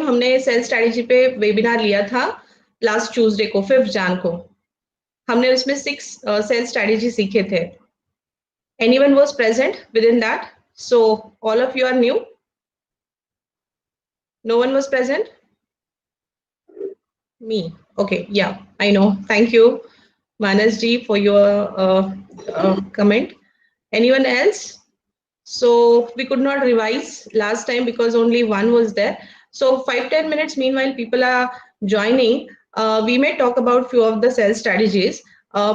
हमने cell strategy पे webinar लिया था लास्ट ट्यूसडे को 5 जन को। हमने उसमें 6 सेल स्ट्रैटेजी सीखे थे। Anyone was present within that? So all of you are new? No one was present? Me. Okay, yeah, I know. Thank you, Manas ji, for your comment. Anyone else? So we could not revise last time because only one was there. So 5-10 minutes meanwhile people are joining, we may talk about few of the sales strategies.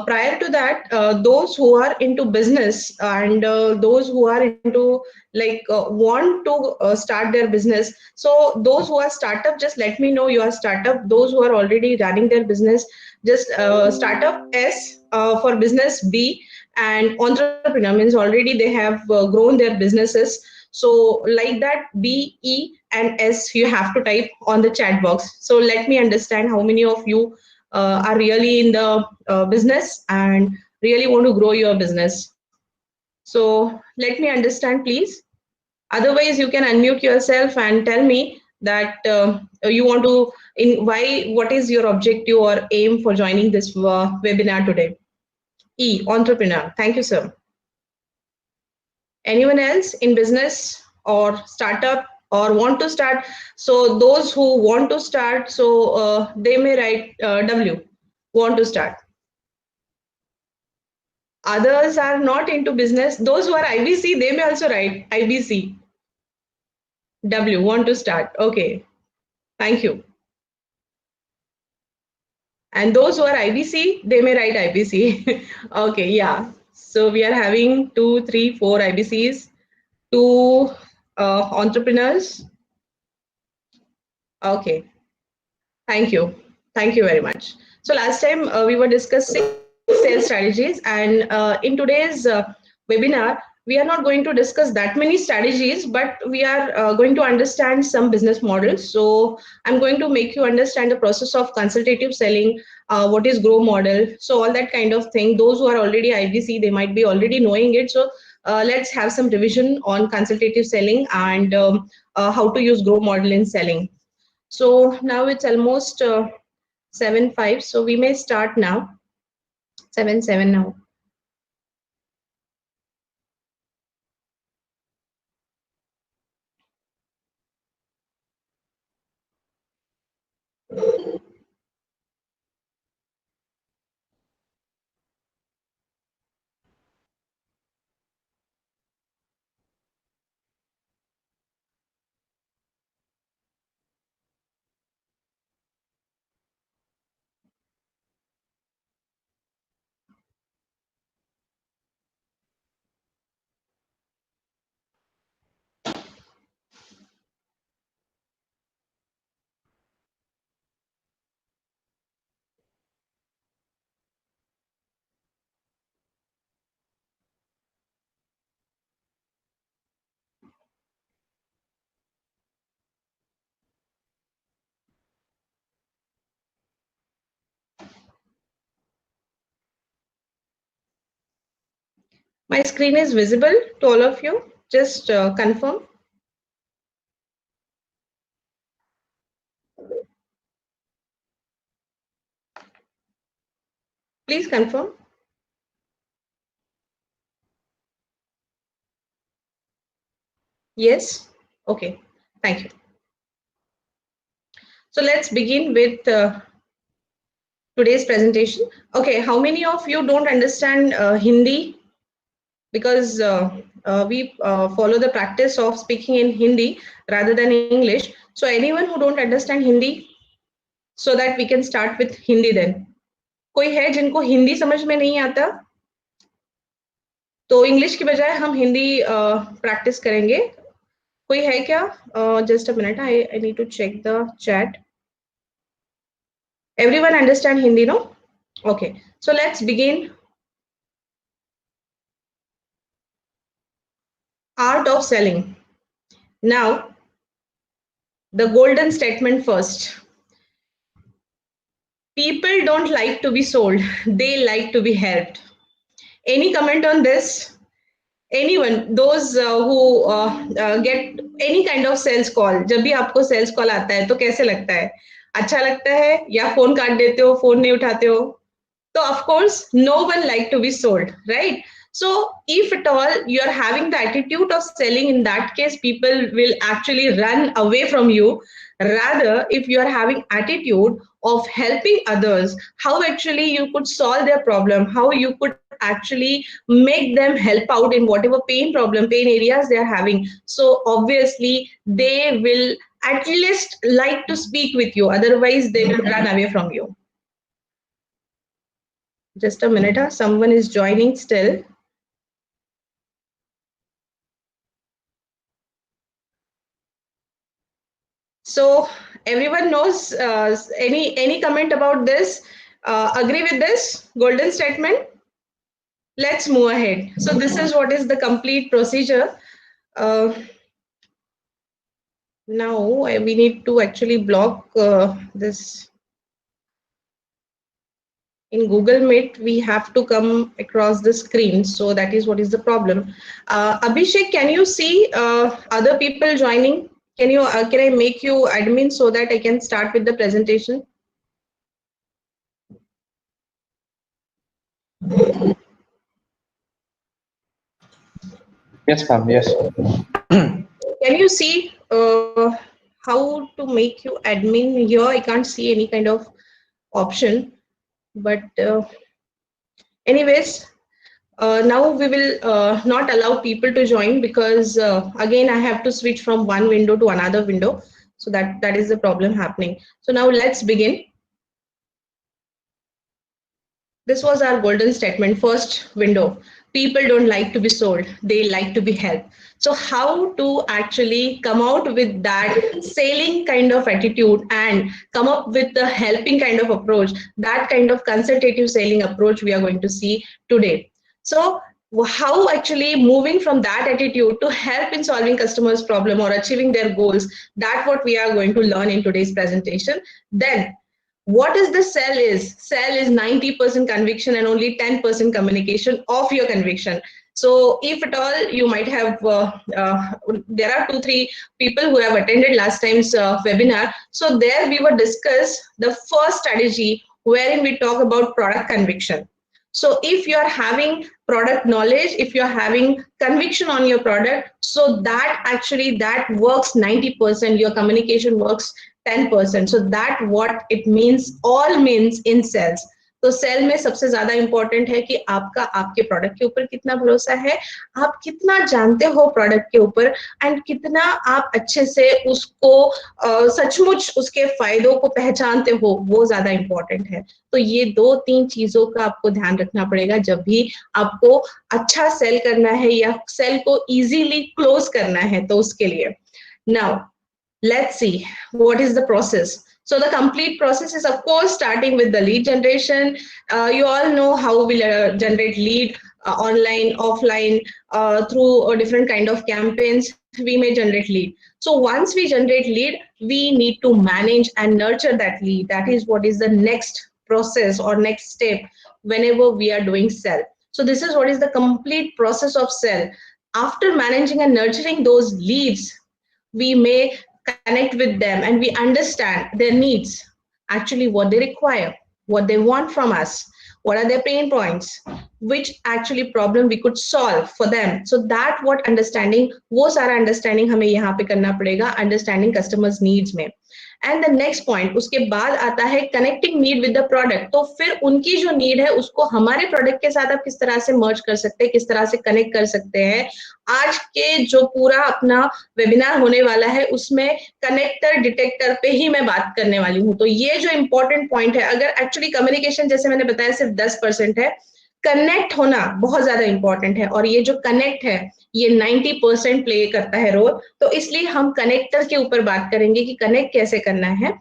Prior to that, those who are into business and those who are into like want to start their business, so those who are startup, just let me know you are startup. Those who are already running their business, just startup S for business B, and entrepreneur means already they have grown their businesses. So like that, B, E, and S you have to type on the chat box. So let me understand how many of you are really in the business and really want to grow your business. So let me understand, please. Otherwise, you can unmute yourself and tell me that you want to in why. What is your objective or aim for joining this webinar today? E, entrepreneur. Thank you, sir. Anyone else in business or startup or want to start? So those who want to start, so they may write W, want to start. Others are not into business. Those who are IBC, they may also write IBC. W, want to start. Okay, thank you. And those who are IBC, they may write IBC. Okay, yeah. So we are having 2, 3, 4 IBCs, 2 entrepreneurs. Okay, thank you. Thank you very much. So last time we were discussing sales strategies, and in today's webinar, we are not going to discuss that many strategies, but we are going to understand some business models. So I'm going to make you understand the process of consultative selling, what is grow model, so all that kind of thing. Those who are already IBC, they might be already knowing it. So let's have some division on consultative selling and how to use grow model in selling. So now it's almost 7:05, so we may start now. 7:07 now. My screen is visible to all of you. Just confirm. Please confirm. Yes? Okay. Thank you. So let's begin with today's presentation. Okay, how many of you don't understand Hindi? Because we follow the practice of speaking in Hindi rather than English. So anyone who don't understand Hindi, so that we can start with Hindi then. कोई है जिनको हिंदी समझ में नहीं आता? तो English की बजाय हम हिंदी प्रैक्टिस करेंगे. कोई है क्या? Just a minute, I need to check the chat. Everyone understand Hindi, no? Okay, so let's begin. Art of selling. Now, the golden statement first. People don't like to be sold, they like to be helped. Any comment on this? anyone, those who get any kind of sales call, जब भी आपको sales call आता है तो कैसे लगता है? अच्छा लगता है या फोन काट देते हो, फोन नहीं उठाते हो? So of course, no one like to be sold, right? So if at all you are having the attitude of selling, in that case, people will actually run away from you. Rather, if you are having attitude of helping others, how actually you could solve their problem, how you could actually make them help out in whatever pain areas they are having. So obviously, they will at least like to speak with you. Otherwise, they will run away from you. Just a minute, someone is joining still. So everyone knows any comment about this? Agree with this golden statement? Let's move ahead. So this is what is the complete procedure. Now we need to actually block this. In Google Meet, we have to come across the screen. So that is what is the problem. Abhishek, can you see other people joining? Can I make you admin so that I can start with the presentation? Yes, ma'am. Yes. Can you see how to make you admin here? I can't see any kind of option, but anyways, now we will not allow people to join because again I have to switch from one window to another window. So that is the problem happening. So now let's begin. This was our golden statement. First window. People don't like to be sold. They like to be helped. So how to actually come out with that selling kind of attitude and come up with the helping kind of approach, that kind of consultative selling approach we are going to see today. So how actually moving from that attitude to help in solving customers' problem or achieving their goals, that's what we are going to learn in today's presentation. Then what is the sell is 90% conviction and only 10% communication of your conviction. So if at all you might have there are 2-3 people who have attended last time's webinar. So there we were discuss the first strategy wherein we talk about product conviction. So if you are having product knowledge, if you're having conviction on your product, so that actually that works 90%, your communication works 10%. So that what it means, all means in sales. तो cell में सबसे ज्यादा important है कि आपका आपके product के ऊपर कितना भरोसा है, आप कितना जानते हो प्रोडक्ट के ऊपर एंड कितना आप अच्छे से उसको सचमुच उसके फायदों को पहचानते हो, वो ज्यादा इंपॉर्टेंट है. तो ये 2-3 चीजों का आपको ध्यान रखना पड़ेगा जब भी आपको अच्छा सेल करना है या सेल को इजीली क्लोज करना है. तो उसके लिए now let's see what is the process. So the complete process is of course starting with the lead generation. You all know how we'll generate lead online, offline, through different kind of campaigns. We may generate lead. So once we generate lead, we need to manage and nurture that lead. That is what is the next process or next step whenever we are doing sell. So this is what is the complete process of sell. After managing and nurturing those leads, we may connect with them and we understand their needs, actually what they require, what they want from us, what are their pain points, which actually problem we could solve for them. So that what understanding, वो सारा understanding हमें यहाँ पे करना पड़ेगा understanding customers needs में. And the next point उसके बाद आता है connecting need with the product. तो फिर उनकी जो नीड है उसको हमारे प्रोडक्ट के साथ आप किस तरह से मर्ज कर सकते हैं, किस तरह से कनेक्ट कर सकते हैं. आज के जो पूरा अपना वेबिनार होने वाला है उसमें कनेक्टर डिटेक्टर पे ही मैं बात करने वाली हूँ. तो ये जो इंपॉर्टेंट पॉइंट है, अगर एक्चुअली कम्युनिकेशन जैसे मैंने बताया सिर्फ 10% है, कनेक्ट होना बहुत ज्यादा इंपॉर्टेंट है और ये जो कनेक्ट है ये 90% प्ले करता है रोल. तो इसलिए हम कनेक्टर के ऊपर बात करेंगे कि कनेक्ट कैसे करना है,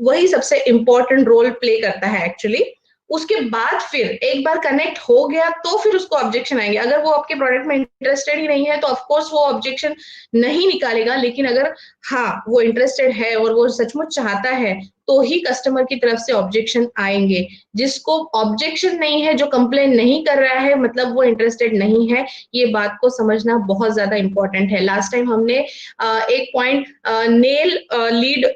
वही सबसे इंपॉर्टेंट रोल प्ले करता है एक्चुअली. उसके बाद फिर एक बार कनेक्ट हो गया तो फिर उसको ऑब्जेक्शन आएंगे। अगर वो आपके प्रोडक्ट में इंटरेस्टेड ही नहीं है तो ऑफकोर्स वो ऑब्जेक्शन नहीं निकालेगा, लेकिन अगर हाँ वो इंटरेस्टेड है और वो सचमुच चाहता है तो ही कस्टमर की तरफ से ऑब्जेक्शन आएंगे। जिसको ऑब्जेक्शन नहीं है, जो कंप्लेन नहीं कर रहा है, मतलब वो इंटरेस्टेड नहीं है। ये बात को समझना बहुत ज्यादा इंपॉर्टेंट है। लास्ट टाइम हमने एक पॉइंट नेल लीड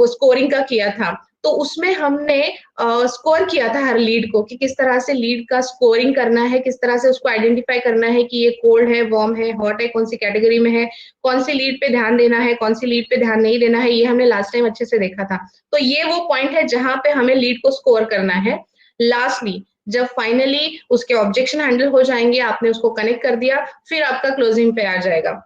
स्कोरिंग का किया था, तो उसमें हमने स्कोर किया था हर लीड को कि किस तरह से लीड का स्कोरिंग करना है, किस तरह से उसको आइडेंटिफाई करना है कि ये कोल्ड है, वार्म है, हॉट है, कौन सी कैटेगरी में है, कौन सी लीड पे ध्यान देना है, कौन सी लीड पे ध्यान नहीं देना है। ये हमने लास्ट टाइम अच्छे से देखा था। तो ये वो पॉइंट है जहां पे हमें लीड को स्कोर करना है। लास्टली जब फाइनली उसके ऑब्जेक्शन हैंडल हो जाएंगे, आपने उसको कनेक्ट कर दिया, फिर आपका क्लोजिंग पे आ जाएगा।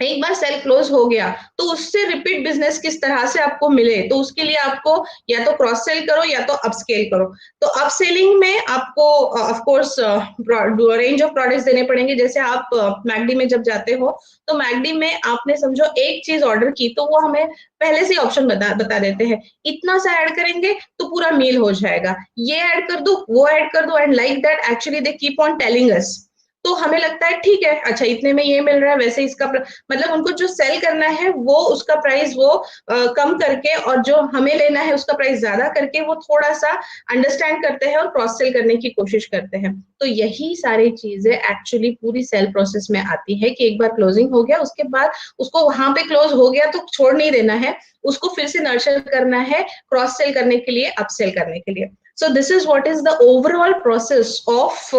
एक बार सेल क्लोज हो गया तो उससे रिपीट बिजनेस किस तरह से आपको मिले, तो उसके लिए आपको या तो क्रॉस सेल करो या तो अपस्केल करो। तो अपसेलिंग में आपको of course range of products देने पड़ेंगे। जैसे आप मैकडी में जब जाते हो तो मैकडी में आपने समझो एक चीज ऑर्डर की तो वो हमें पहले से ऑप्शन बता देते हैं, इतना सा ऐड करेंगे तो पूरा मील हो जाएगा, ये ऐड कर दो, वो ऐड कर दो, and like that actually they keep on telling us. तो हमें लगता है ठीक है, अच्छा इतने में ये मिल रहा है, वैसे इसका मतलब उनको जो सेल करना है वो उसका प्राइस वो कम करके, और जो हमें लेना है उसका प्राइस ज्यादा करके वो थोड़ा सा अंडरस्टैंड करते हैं और क्रॉस सेल करने की कोशिश करते हैं। तो यही सारी चीजें एक्चुअली पूरी सेल प्रोसेस में आती है कि एक बार क्लोजिंग हो गया उसके बाद उसको वहां पे क्लोज हो गया तो छोड़ नहीं देना है, उसको फिर से नर्चर करना है क्रॉस सेल करने के लिए, अपसेल करने के लिए। सो this is what is the overall process of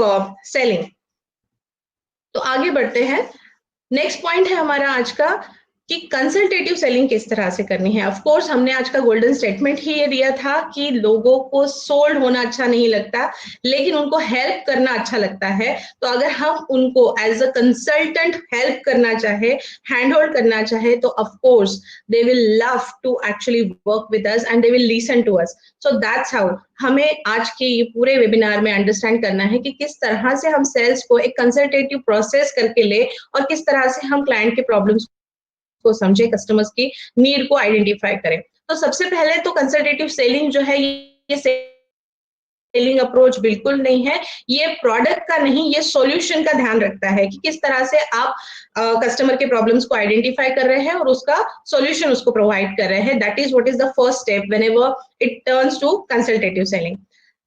selling. तो आगे बढ़ते हैं। नेक्स्ट पॉइंट है हमारा आज का कि कंसल्टेटिव सेलिंग किस तरह से करनी है। ऑफ कोर्स हमने आज का गोल्डन स्टेटमेंट ही ये दिया था कि लोगों को सोल्ड होना अच्छा नहीं लगता, लेकिन उनको हेल्प करना अच्छा लगता है। तो अगर हम उनको एज अ कंसल्टेंट हेल्प करना चाहे, हैंड होल्ड करना चाहे, तो of course they will love to actually work with us and they will listen to us. So that's how हमें आज के ये पूरे वेबिनार में अंडरस्टैंड करना है कि किस तरह से हम सेल्स को एक कंसल्टेटिव प्रोसेस करके ले और किस तरह से हम क्लाइंट के प्रॉब्लम्स को समझे, कस्टमर्स की नीड को आइडेंटिफाई करें। तो सबसे पहले तो कंसल्टेटिव सेलिंग जो है ये सेलिंग अप्रोच बिल्कुल नहीं है। ये प्रोडक्ट का नहीं, ये सॉल्यूशन का ध्यान रखता है कि किस तरह से आप कस्टमर के प्रॉब्लम्स को आइडेंटिफाई कर रहे हैं और उसका सॉल्यूशन उसको प्रोवाइड कर रहे हैं। That is what is the first step whenever it turns to consultative selling.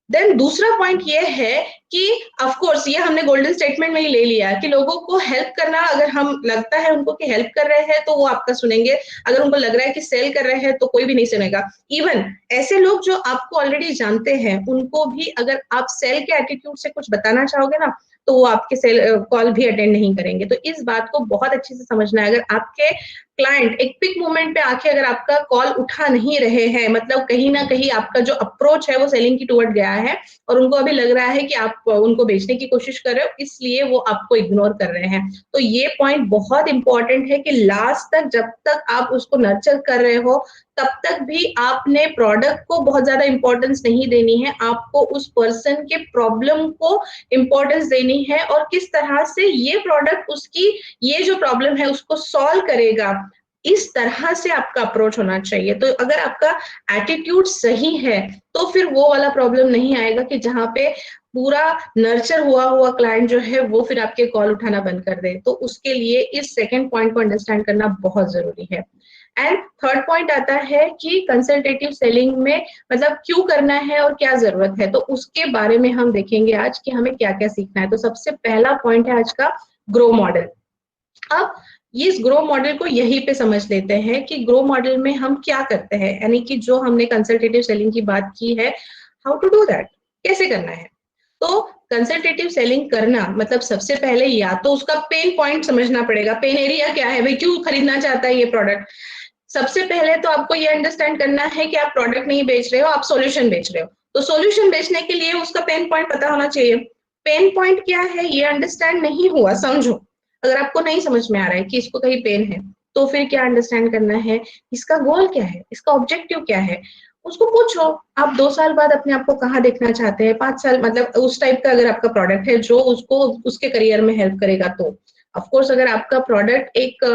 Then दूसरा पॉइंट ये है कि ऑफ कोर्स ये हमने गोल्डन स्टेटमेंट में ही ले लिया कि लोगों को हेल्प करना, अगर हम लगता है उनको कि हेल्प कर रहे हैं तो वो आपका सुनेंगे, अगर उनको लग रहा है कि सेल कर रहे हैं तो कोई भी नहीं सुनेगा। इवन ऐसे लोग जो आपको ऑलरेडी जानते हैं उनको भी अगर आप सेल के एटीट्यूड से कुछ बताना चाहोगे ना तो वो आपके सेल कॉल भी अटेंड नहीं करेंगे। तो इस बात को बहुत अच्छे से समझना है। अगर आपके क्लाइंट एक पिक मोमेंट पे आके अगर आपका कॉल उठा नहीं रहे हैं, मतलब कहीं ना कहीं आपका जो अप्रोच है वो सेलिंग की टुवर्ड गया है और उनको अभी लग रहा है कि आप उनको बेचने की कोशिश कर रहे हो, इसलिए वो आपको इग्नोर कर रहे हैं। तो ये पॉइंट बहुत इंपॉर्टेंट है कि लास्ट तक जब तक आप उसको नर्चर कर रहे हो तब तक भी आपने प्रोडक्ट को बहुत ज्यादा इंपॉर्टेंस नहीं देनी है, आपको उस पर्सन के प्रॉब्लम को इंपॉर्टेंस देनी है और किस तरह से ये प्रोडक्ट उसकी ये जो प्रॉब्लम है उसको सॉल्व करेगा, इस तरह से आपका अप्रोच होना चाहिए। तो अगर आपका एटीट्यूड सही है तो फिर वो वाला प्रॉब्लम नहीं आएगा कि जहां पे पूरा नर्चर हुआ हुआ क्लाइंट जो है वो फिर आपके कॉल उठाना बंद कर दे। तो उसके लिए इस सेकंड पॉइंट को अंडरस्टैंड करना बहुत जरूरी है। एंड थर्ड पॉइंट आता है कि कंसल्टेटिव सेलिंग में मतलब क्यों करना है और क्या जरूरत है, तो उसके बारे में हम देखेंगे आज कि हमें क्या क्या सीखना है। तो सबसे पहला पॉइंट है आज का ग्रो मॉडल। अब ये इस ग्रो मॉडल को यहीं पे समझ लेते हैं कि ग्रो मॉडल में हम क्या करते हैं, यानी कि जो हमने कंसल्टेटिव सेलिंग की बात की है, हाउ टू डू दैट, कैसे करना है। तो कंसल्टेटिव सेलिंग करना मतलब सबसे पहले या तो उसका पेन पॉइंट समझना पड़ेगा, पेन एरिया क्या है, भाई क्यों खरीदना चाहता है ये प्रोडक्ट। सबसे पहले तो आपको ये अंडरस्टैंड करना है कि आप प्रोडक्ट नहीं बेच रहे हो, आप सॉल्यूशन बेच रहे हो। तो सॉल्यूशन बेचने के लिए उसका पेन पॉइंट पता होना चाहिए। पेन पॉइंट क्या है ये अंडरस्टैंड नहीं हुआ, समझो अगर आपको नहीं समझ में आ रहा है कि इसको कहीं पेन है, तो फिर क्या अंडरस्टैंड करना है, इसका गोल क्या है, इसका ऑब्जेक्टिव क्या है, उसको पूछो। आप 2 साल बाद अपने आप को कहाँ देखना चाहते हैं, 5 साल, मतलब उस टाइप का अगर आपका प्रोडक्ट है जो उसको उसके करियर में हेल्प करेगा। तो ऑफ कोर्स अगर आपका प्रोडक्ट एक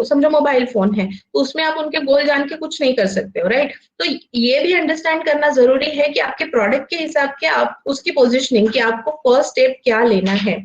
समझो मोबाइल फोन है, तो उसमें आप उनके गोल जान के कुछ नहीं कर सकते हो, राइट? तो ये भी अंडरस्टैंड करना जरूरी है कि आपके प्रोडक्ट के हिसाब के आप उसकी पोजिशनिंग, कि आपको फर्स्ट स्टेप क्या लेना है।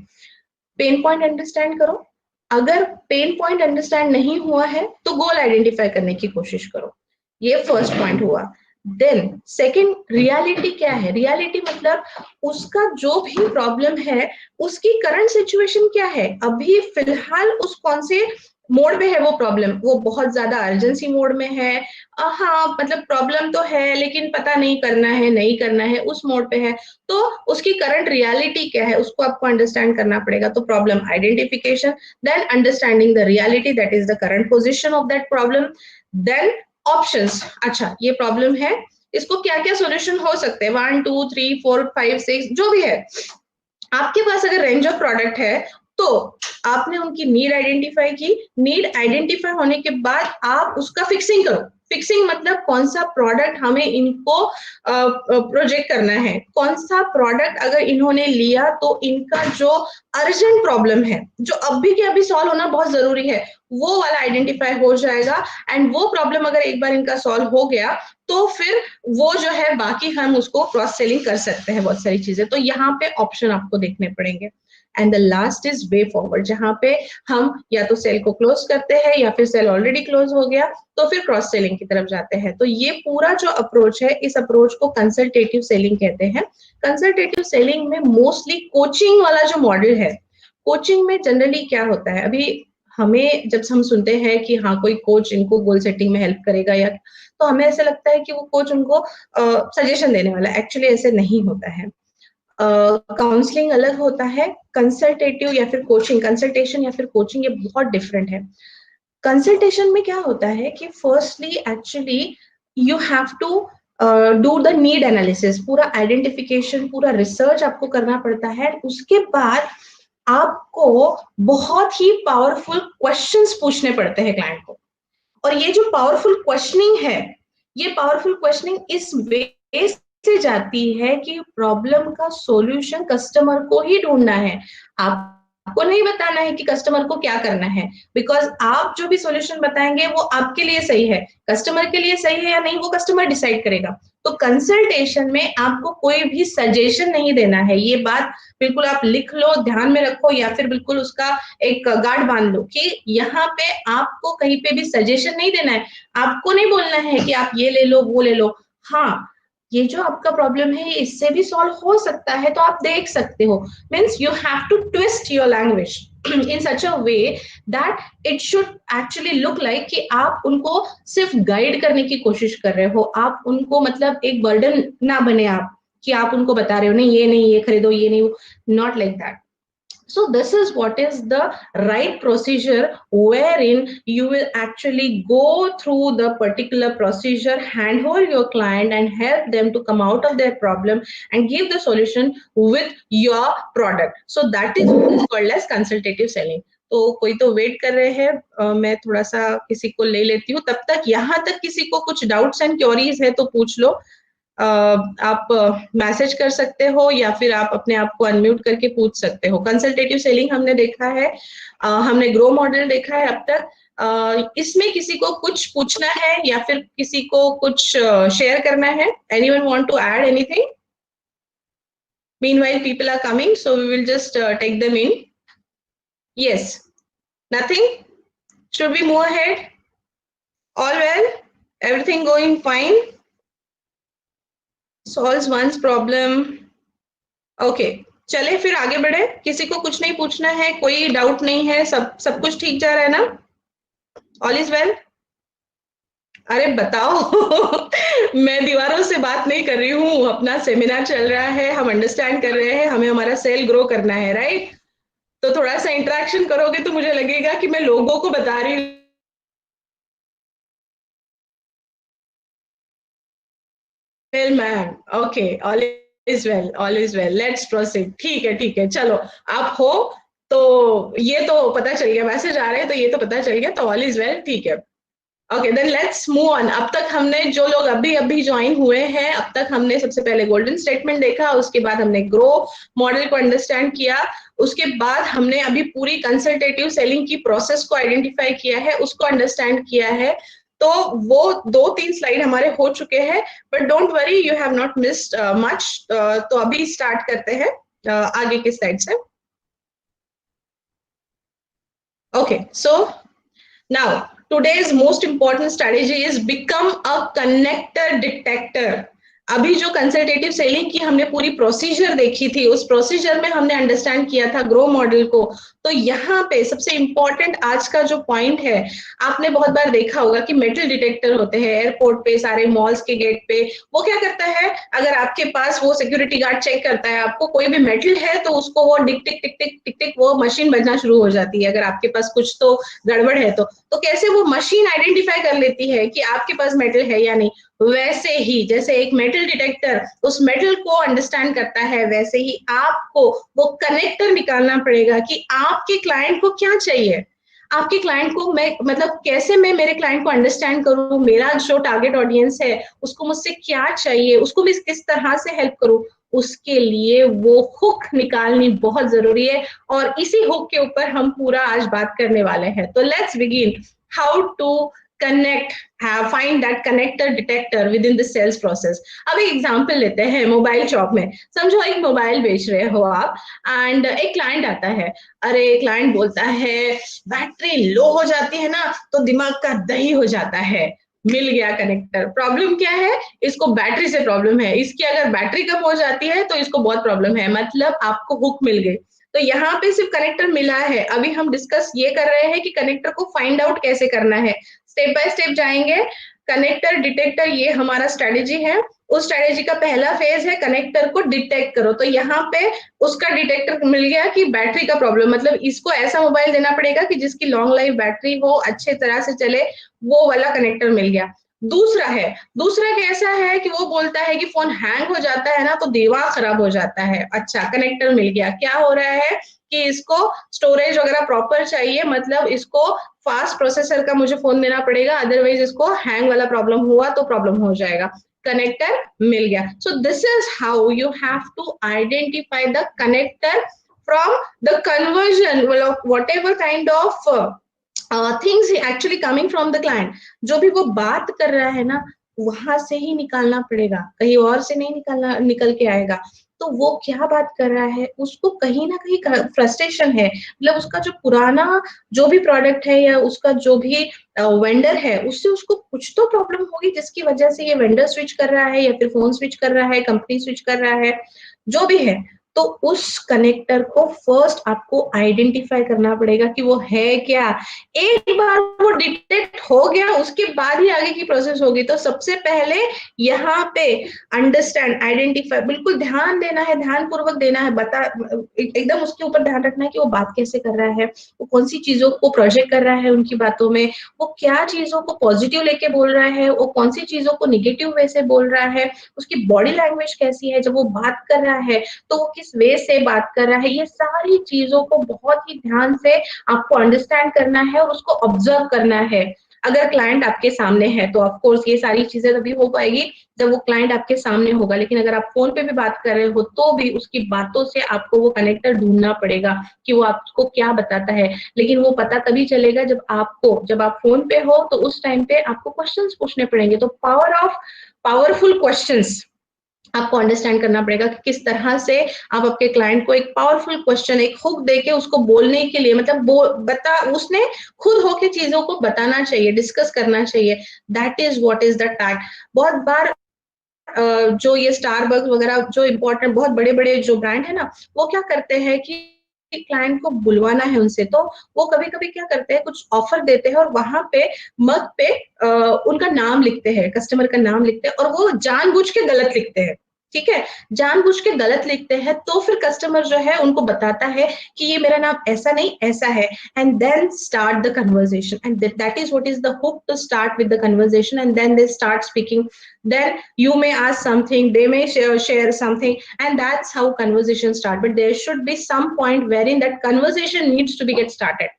पेन पॉइंट अंडरस्टैंड करो। अगर पेन पॉइंट अंडरस्टैंड नहीं हुआ है तो गोल आइडेंटिफाई करने की कोशिश करो। ये फर्स्ट पॉइंट हुआ। देन सेकंड, रियलिटी क्या है? रियलिटी मतलब उसका जो भी प्रॉब्लम है उसकी करंट सिचुएशन क्या है, अभी फिलहाल उस कौन से मोड में है वो प्रॉब्लम। वो बहुत ज्यादा अर्जेंसी मोड में है, हाँ मतलब प्रॉब्लम तो है लेकिन पता नहीं करना है नहीं करना है, उस मोड पे है। तो उसकी करंट रियलिटी क्या है उसको आपको अंडरस्टैंड करना पड़ेगा। तो problem identification, then understanding the reality, that is the current position of that problem, then options. अच्छा ये प्रॉब्लम है, इसको क्या क्या सोल्यूशन हो सकते हैं, 1 2 3 4 5 6 जो भी है। आपके पास अगर रेंज ऑफ प्रोडक्ट है तो आपने उनकी नीड आइडेंटिफाई की। नीड आइडेंटिफाई होने के बाद आप उसका फिक्सिंग करो। फिक्सिंग मतलब कौन सा प्रोडक्ट हमें इनको प्रोजेक्ट करना है, कौन सा प्रोडक्ट अगर इन्होंने लिया तो इनका जो अर्जेंट प्रॉब्लम है, जो अभी के अभी सॉल्व होना बहुत जरूरी है, वो वाला आइडेंटिफाई हो जाएगा। एंड वो प्रॉब्लम अगर एक बार इनका सॉल्व हो गया तो फिर वो जो है बाकी हम उसको क्रॉस सेलिंग कर सकते हैं बहुत सारी चीजें। तो यहाँ पे ऑप्शन आपको देखने पड़ेंगे। And the last is way forward, जहां पे हम या तो सेल को क्लोज करते हैं या फिर सेल ऑलरेडी क्लोज हो गया तो फिर क्रॉस सेलिंग की तरफ जाते हैं। तो ये पूरा जो अप्रोच है, इस अप्रोच को कंसल्टेटिव सेलिंग कहते हैं। कंसल्टेटिव सेलिंग में मोस्टली कोचिंग वाला जो मॉडल है, कोचिंग में जनरली क्या होता है, अभी हमें जब हम सुनते हैं कि हाँ कोई कोच इनको गोल सेटिंग में हेल्प करेगा या, तो हमें ऐसा लगता है कि वो कोच उनको सजेशन देने वाला है। एक्चुअली ऐसे नहीं होता है। काउंसलिंग अलग होता है, कंसल्टेटिव या फिर कोचिंग, कंसल्टेशन या फिर कोचिंग ये बहुत डिफरेंट है। कंसल्टेशन में क्या होता है कि firstly actually you have to do the need analysis, पूरा आइडेंटिफिकेशन, पूरा रिसर्च आपको करना पड़ता है। उसके बाद आपको बहुत ही पावरफुल क्वेश्चंस पूछने पड़ते हैं क्लाइंट को। और ये जो पावरफुल क्वेश्चनिंग है, ये पावरफुल क्वेश्चनिंग इस वे से जाती है कि प्रॉब्लम का सॉल्यूशन कस्टमर को ही ढूंढना है। आपको नहीं बताना है कि कस्टमर को क्या करना है, बिकॉज आप जो भी सॉल्यूशन बताएंगे वो आपके लिए सही है, कस्टमर के लिए सही है या नहीं वो कस्टमर डिसाइड करेगा। तो कंसल्टेशन में आपको कोई भी सजेशन नहीं देना है। ये बात बिल्कुल आप लिख लो, ध्यान में रखो, या फिर बिल्कुल उसका एक गार्ड बांध लो कि यहाँ पे आपको कहीं पे भी सजेशन नहीं देना है। आपको नहीं बोलना है कि आप ये ले लो वो ले लो। हाँ ये जो आपका प्रॉब्लम है इससे भी सॉल्व हो सकता है तो आप देख सकते हो। Means you have to twist your language in such a way that it should actually look like कि आप उनको सिर्फ गाइड करने की कोशिश कर रहे हो, आप उनको मतलब एक बर्डन ना बने आप, कि आप उनको बता रहे हो नहीं ये खरीदो ये नहीं, not like that. So this is what is the right procedure wherein you will actually go through the particular procedure, handhold your client and help them to come out of their problem and give the solution with your product. So that is what is called as consultative selling. तो कोई तो wait कर रहे हैं, मैं थोड़ा सा किसी को ले लेती हूँ, तब तक यहाँ तक किसी को कुछ डाउट्स एंड क्वेरीज है तो पूछ लो। आप मैसेज कर सकते हो या फिर आप अपने आप को अनम्यूट करके पूछ सकते हो। कंसल्टेटिव सेलिंग हमने देखा है, हमने ग्रो मॉडल देखा है अब तक। इसमें किसी को कुछ पूछना है या फिर किसी को कुछ शेयर करना है? Anyone want to add anything? Meanwhile, people are coming, so we will just take them in. Yes, nothing? Should we move ahead? All well? Everything going fine? Solves one's problem. Okay चले फिर आगे बढ़े। किसी को कुछ नहीं पूछना है, कोई डाउट नहीं है, सब कुछ ठीक जा रहा है ना? All is well? अरे बताओ मैं दीवारों से बात नहीं कर रही हूँ, अपना सेमिनार चल रहा है, हम अंडरस्टैंड कर रहे हैं, हमें हमारा सेल ग्रो करना है, राइट? तो थोड़ा सा इंटरेक्शन करोगे तो मुझे लगेगा कि मैं लोगों को बता रही हूँ। Well ma'am, okay, all is well, all is well, let's proceed. ठीक है चलो, आप हो तो ये तो पता चल गया, मैसेज आ रहे हैं तो ये तो पता चल गया, तो ऑल इज वेल, ठीक है। Okay then let's move on. अब तक हमने, जो लोग अभी अभी ज्वाइन हुए हैं, अब तक हमने सबसे पहले गोल्डन स्टेटमेंट देखा, उसके बाद हमने ग्रो मॉडल को अंडरस्टैंड किया, उसके बाद हमने अभी पूरी कंसल्टेटिव सेलिंग की प्रोसेस को आइडेंटिफाई किया है, उसको अंडरस्टैंड किया है। तो वो 2-3 स्लाइड हमारे हो चुके हैं, but don't worry, you have not missed much. तो अभी स्टार्ट करते हैं आगे के स्लाइड से। Okay so now today's most important strategy is become a connector detector। अभी जो कंसल्टेटिव सेलिंग की हमने पूरी प्रोसीजर देखी थी, उस प्रोसीजर में हमने अंडरस्टैंड किया था ग्रो मॉडल को। तो यहाँ पे सबसे इंपॉर्टेंट आज का जो पॉइंट है, आपने बहुत बार देखा होगा कि मेटल डिटेक्टर होते हैं एयरपोर्ट पे, सारे मॉल्स के गेट पे। वो क्या करता है, अगर आपके पास, वो सिक्योरिटी गार्ड चेक करता है आपको कोई भी मेटल है तो उसको वो टिक टिक टिक टिक टिक टिक वो मशीन बजना शुरू हो जाती है, अगर आपके पास कुछ तो गड़बड़ है तो कैसे वो मशीन आइडेंटिफाई कर लेती है कि आपके पास मेटल है या नहीं। वैसे ही जैसे एक मेटल डिटेक्टर उस मेटल को अंडरस्टैंड करता है, वैसे ही आपको वो कनेक्टर निकालना पड़ेगा कि आपके क्लाइंट को क्या चाहिए। आपके क्लाइंट को मैं, मतलब कैसे मैं मेरे क्लाइंट को अंडरस्टैंड करूं, मेरा जो टारगेट ऑडियंस है उसको मुझसे क्या चाहिए, उसको मैं किस तरह से हेल्प करूं, उसके लिए वो हुक निकालनी बहुत जरूरी है। और इसी हुक के ऊपर हम पूरा आज बात करने वाले हैं। तो let's begin how to connect, find that connector detector within the sales process. अब एक एग्जांपल लेते हैं मोबाइल शॉप में। समझो एक मोबाइल बेच रहे हो आप, एंड एक क्लाइंट आता है। अरे क्लाइंट बोलता है बैटरी लो हो जाती है ना तो दिमाग का दही हो जाता है। मिल गया कनेक्टर। प्रॉब्लम क्या है, इसको बैटरी से प्रॉब्लम है, इसकी अगर बैटरी कम हो जाती है तो इसको बहुत प्रॉब्लम है, मतलब आपको हुक मिल गई। तो यहाँ पे सिर्फ कनेक्टर मिला है, अभी हम डिस्कस ये कर रहे हैं कि कनेक्टर को फाइंड आउट कैसे करना है। स्टेप बाय स्टेप जाएंगे। कनेक्टर डिटेक्टर, ये हमारा स्ट्रेटेजी है। उस स्ट्रेटेजी का पहला फेज है कनेक्टर को डिटेक्ट करो। तो यहाँ पे उसका डिटेक्टर मिल गया कि बैटरी का प्रॉब्लम, मतलब इसको ऐसा मोबाइल देना पड़ेगा कि जिसकी लॉन्ग लाइफ बैटरी हो, अच्छे तरह से चले, वो वाला कनेक्टर मिल गया। दूसरा कैसा है कि वो बोलता है कि फोन हैंग हो जाता है ना तो दिमाग खराब हो जाता है। अच्छा, कनेक्टर मिल गया। क्या हो रहा है कि इसको स्टोरेज वगैरह प्रॉपर चाहिए, मतलब इसको फास्ट प्रोसेसर का मुझे फोन देना पड़ेगा, अदरवाइज इसको हैंग वाला प्रॉब्लम हुआ तो प्रॉब्लम हो जाएगा। कनेक्टर मिल गया। So this is how you have to identify the connector from the conversion, whatever kind of things actually coming from the client. जो भी वो बात कर रहा है ना, वहां से ही निकालना पड़ेगा, कहीं और से नहीं निकल के आएगा। तो वो क्या बात कर रहा है, उसको कहीं ना कहीं फ्रस्ट्रेशन है, मतलब उसका जो पुराना जो भी प्रोडक्ट है या उसका जो भी वेंडर है, उससे उसको कुछ तो प्रॉब्लम होगी जिसकी वजह से ये वेंडर स्विच कर रहा है या फिर फोन स्विच कर रहा है, कंपनी स्विच कर रहा है, जो भी है। तो उस कनेक्टर को फर्स्ट आपको आइडेंटिफाई करना पड़ेगा कि वो है क्या। एक बार वो डिटेक्ट हो गया उसके बाद ही आगे की प्रोसेस होगी। तो सबसे पहले यहाँ पे अंडरस्टैंड, आइडेंटिफाई, बिल्कुल ध्यान देना है, ध्यान पूर्वक देना है, बता एकदम उसके ऊपर ध्यान रखना है कि वो बात कैसे कर रहा है, वो कौन सी चीजों को प्रोजेक्ट कर रहा है उनकी बातों में, वो क्या चीजों को पॉजिटिव लेके बोल रहा है, वो कौन सी चीजों को निगेटिव वे से बोल रहा है, उसकी बॉडी लैंग्वेज कैसी है जब वो बात कर रहा है, तो वो किस वे से बात कर रहा है। ये सारी चीजों को बहुत ही ध्यान से आपको अंडरस्टैंड करना है और उसको ऑब्जर्व करना है। अगर क्लाइंट आपके सामने है तो ऑफ कोर्स ये सारी चीजें तभी हो पाएगी जब वो क्लाइंट आपके सामने होगा, लेकिन अगर आप फोन पे भी बात कर रहे हो तो भी उसकी बातों से आपको वो कनेक्टर ढूंढना पड़ेगा कि वो आपको क्या बताता है। लेकिन वो पता तभी चलेगा जब आप फोन पे हो, तो उस टाइम पे आपको क्वेश्चंस पूछने पड़ेंगे। तो पावरफुल क्वेश्चंस आपको अंडरस्टैंड करना पड़ेगा कि किस तरह से आप आपके क्लाइंट को एक पावरफुल क्वेश्चन, एक हुक देके उसको बोलने के लिए, मतलब उसने खुद होके चीजों को बताना चाहिए, डिस्कस करना चाहिए। That is what is the tag. बहुत बार जो ये स्टारबक्स वगैरह जो इम्पोर्टेंट बहुत बड़े बड़े जो ब्रांड है ना, वो क्या करते हैं कि क्लाइंट को बुलवाना है उनसे, तो वो कभी कभी क्या करते हैं, कुछ ऑफर देते हैं और वहां पे मग पे उनका नाम लिखते हैं, कस्टमर का नाम लिखते हैं, और वो जानबूझ के गलत लिखते हैं। ठीक है, जानबूझ के गलत लिखते हैं, तो फिर कस्टमर जो है उनको बताता है कि ये मेरा नाम ऐसा नहीं ऐसा है, and then start the conversation, and that is what is the hook to start with the conversation, and then they start speaking. Then you may ask something, they may share something, and that's how conversation start. But there should be some point wherein that conversation needs to be get started.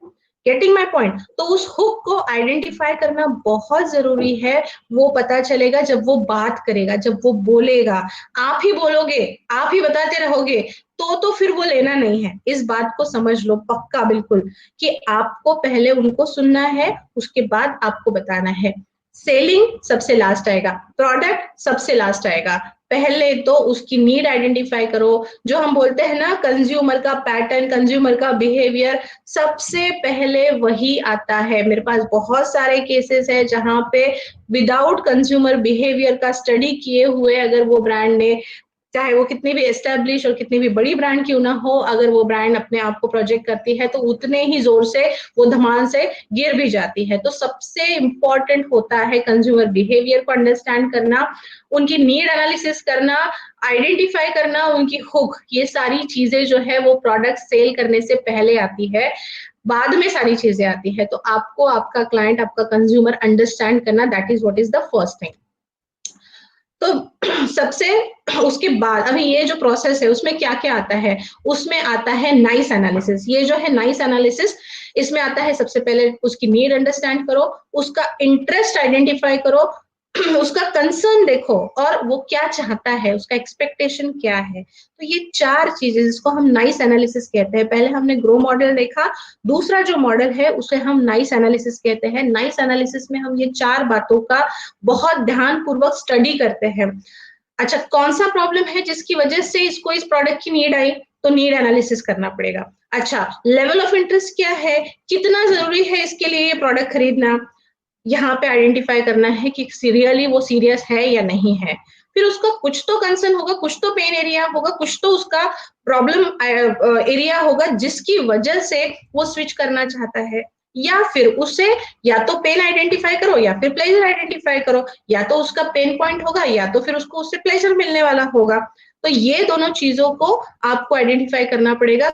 Getting my point? तो उस hook को identify करना बहुत जरूरी है। वो पता चलेगा जब वो बात करेगा, जब वो बोलेगा। आप ही बोलोगे, आप ही बताते रहोगे तो फिर वो लेना नहीं है। इस बात को समझ लो पक्का बिल्कुल, कि आपको पहले उनको सुनना है, उसके बाद आपको बताना है। सेलिंग सबसे लास्ट आएगा, प्रोडक्ट सबसे लास्ट आएगा। पहले तो उसकी नीड आइडेंटिफाई करो। जो हम बोलते हैं ना, कंज्यूमर का पैटर्न, कंज्यूमर का बिहेवियर, सबसे पहले वही आता है। मेरे पास बहुत सारे केसेस है जहां पे विदाउट कंज्यूमर बिहेवियर का स्टडी किए हुए अगर वो ब्रांड ने, चाहे वो कितनी भी एस्टेब्लिश और कितनी भी बड़ी ब्रांड क्यों ना हो, अगर वो ब्रांड अपने आप को प्रोजेक्ट करती है तो उतने ही जोर से वो धमाल से गिर भी जाती है। तो सबसे इंपॉर्टेंट होता है कंज्यूमर बिहेवियर को अंडरस्टैंड करना, उनकी नीड एनालिसिस करना, आइडेंटिफाई करना, उनकी हुक। ये सारी चीजें जो है वो प्रोडक्ट सेल करने से पहले आती है, बाद में सारी चीजें आती है। तो आपको आपका क्लाइंट, आपका कंज्यूमर अंडरस्टैंड करना, that is what is the first thing. तो सबसे उसके बाद अभी ये जो प्रोसेस है उसमें क्या क्या आता है? उसमें आता है नाइस एनालिसिस। ये जो है नाइस एनालिसिस, इसमें आता है सबसे पहले उसकी नीड अंडरस्टैंड करो, उसका इंटरेस्ट आइडेंटिफाई करो, उसका कंसर्न देखो, और वो क्या चाहता है, उसका एक्सपेक्टेशन क्या है। तो ये चार चीजें जिसको हम नाइस एनालिसिस कहते हैं। पहले हमने ग्रो मॉडल देखा, दूसरा जो मॉडल है उसे हम नाइस एनालिसिस कहते हैं। नाइस एनालिसिस में हम ये चार बातों का बहुत ध्यान पूर्वक स्टडी करते हैं। अच्छा, कौन सा प्रॉब्लम है जिसकी वजह से इसको इस प्रोडक्ट की नीड आई, तो नीड एनालिसिस करना पड़ेगा। अच्छा, लेवल ऑफ इंटरेस्ट क्या है, कितना जरूरी है इसके लिए ये प्रोडक्ट खरीदना, यहाँ पे आइडेंटिफाई करना है कि रियली वो सीरियस है या नहीं है। फिर उसका कुछ तो कंसर्न होगा, कुछ तो पेन एरिया होगा, कुछ तो उसका प्रॉब्लम एरिया होगा जिसकी वजह से वो स्विच करना चाहता है। या फिर उसे या तो पेन आइडेंटिफाई करो या फिर प्लेजर आइडेंटिफाई करो, या तो उसका पेन पॉइंट होगा या तो फिर उसको उससे प्लेजर मिलने वाला होगा। तो ये दोनों चीजों को आपको आइडेंटिफाई करना पड़ेगा।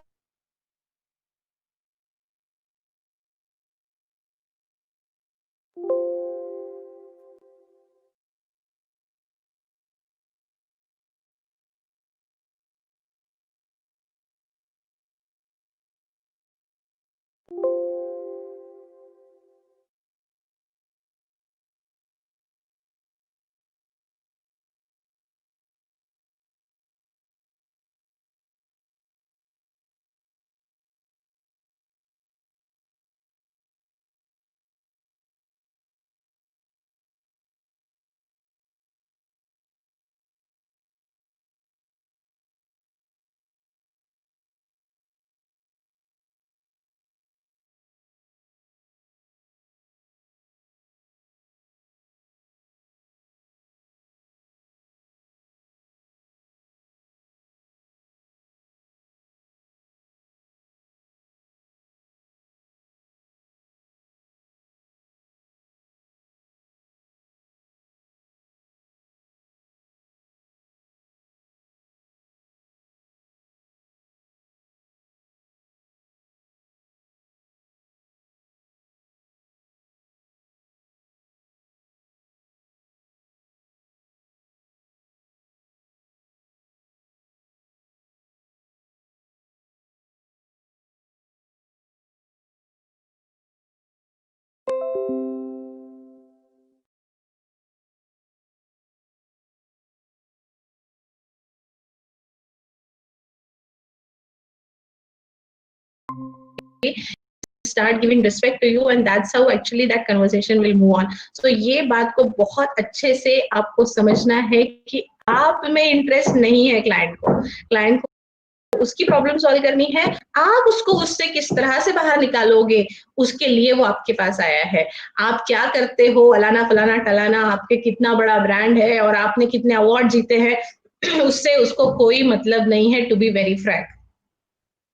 start giving respect to you, and that's how actually that conversation will move on. So ये बात को बहुत अच्छे से आपको समझना है कि आप में इंटरेस्ट नहीं है क्लाइंट को उसकी प्रॉब्लम सॉल्व करनी है। आप उसको उससे किस तरह से बाहर निकालोगे, उसके लिए वो आपके पास आया है। आप क्या करते हो, अलाना फलाना टलाना, आपके कितना बड़ा ब्रांड है और आपने कितने अवार्ड जीते हैं उससे उसको कोई मतलब नहीं है, टू बी वेरी फ्रैंक।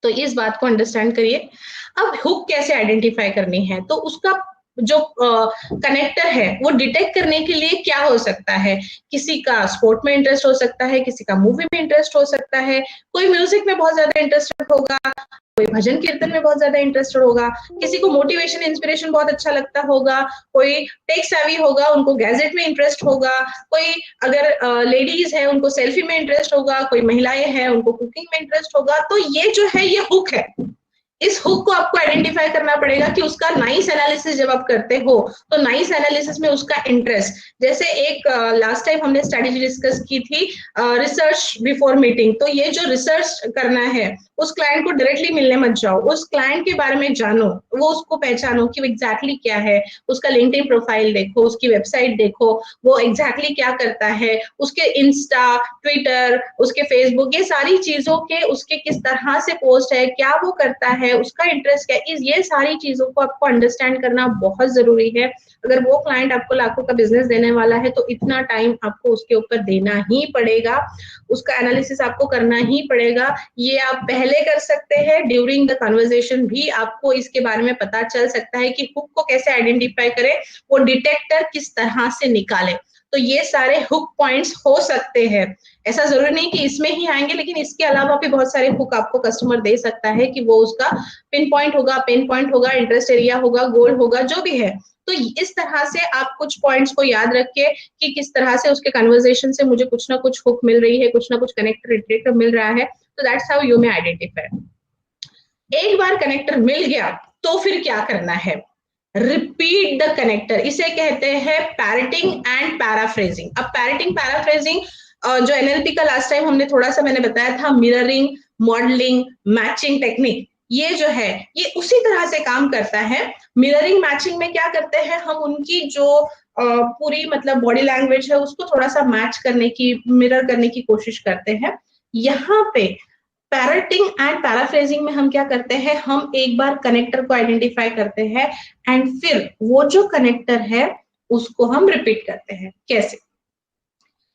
तो इस बात को अंडरस्टैंड करिए। अब हुक कैसे आइडेंटिफाई करनी है, तो उसका जो कनेक्टर है वो डिटेक्ट करने के लिए क्या हो सकता है? किसी का स्पोर्ट में इंटरेस्ट हो सकता है, किसी का मूवी में इंटरेस्ट हो सकता है, कोई म्यूजिक में बहुत ज्यादा इंटरेस्टेड होगा, कोई भजन कीर्तन में बहुत ज्यादा इंटरेस्टेड होगा, किसी को मोटिवेशन इंस्पिरेशन बहुत अच्छा लगता होगा, कोई टेक सेवी होगा, उनको गैजेट में इंटरेस्ट होगा, कोई अगर लेडीज है उनको सेल्फी में इंटरेस्ट होगा, कोई महिलाएं हैं उनको कुकिंग में इंटरेस्ट होगा। तो ये जो है ये हुक है, इस हुक को आपको आइडेंटिफाई करना पड़ेगा कि उसका नाइस एनालिसिस जब आप करते हो तो नाइस एनालिसिस में उसका इंटरेस्ट, जैसे एक लास्ट टाइम हमने स्ट्रेटेजी डिस्कस की थी रिसर्च बिफोर मीटिंग, तो ये जो रिसर्च करना है उस क्लाइंट को डायरेक्टली मिलने मत जाओ, उस क्लाइंट के बारे में जानो, वो उसको पहचानो कि एग्जैक्टली क्या है, उसका लिंक्डइन प्रोफाइल देखो, उसकी वेबसाइट देखो, वो एग्जैक्टली क्या करता है, उसके इंस्टा, ट्विटर, उसके फेसबुक, ये सारी चीजों के उसके किस तरह से पोस्ट है, क्या वो करता है, उसका इंटरेस्ट क्या है, ये सारी चीजों को आपको अंडरस्टैंड करना बहुत जरूरी है। अगर वो क्लाइंट आपको लाखों का बिजनेस देने वाला है तो इतना टाइम आपको उसके ऊपर देना ही पड़ेगा, उसका एनालिसिस आपको करना ही पड़ेगा। ये आप पहले कर सकते हैं, ड्यूरिंग द कन्वर्सेशन भी आपको इसके बारे में पता चल सकता है कि हुक को कैसे आइडेंटिफाई करें, वो डिटेक्टर किस तरह से निकाले। तो ये सारे हुक पॉइंट्स हो सकते हैं, ऐसा जरूरी नहीं कि इसमें ही आएंगे, लेकिन इसके अलावा भी बहुत सारे हुक आपको कस्टमर दे सकता है कि वो उसका पिन पॉइंट होगा, पेन पॉइंट होगा, इंटरेस्ट एरिया होगा, गोल होगा, जो भी है। तो इस तरह से आप कुछ पॉइंट्स को याद रखिए कि किस तरह से उसके कन्वर्सेशन से मुझे कुछ ना कुछ हुक मिल रही है, कुछ ना कुछ कनेक्टर मिल रहा है। तो that's how you may identify. एक बार कनेक्टर मिल गया तो फिर क्या करना है, रिपीट द कनेक्टर, इसे कहते हैं पैरेटिंग एंड पैराफ्रेजिंग। अब पैरेटिंग पैराफ्रेजिंग जो एनएलपी का लास्ट टाइम हमने थोड़ा सा मैंने बताया था, मिररिंग, मॉडलिंग, मैचिंग टेक्निक, ये जो है ये उसी तरह से काम करता है। मिररिंग मैचिंग में क्या करते हैं, हम उनकी जो पूरी मतलब बॉडी लैंग्वेज है उसको थोड़ा सा मैच करने की, मिरर करने की कोशिश करते हैं। यहाँ पे पैरेटिंग एंड पैराफ्रेजिंग में हम क्या करते हैं, हम एक बार कनेक्टर को आइडेंटिफाई करते हैं एंड फिर वो जो कनेक्टर है उसको हम रिपीट करते हैं। कैसे?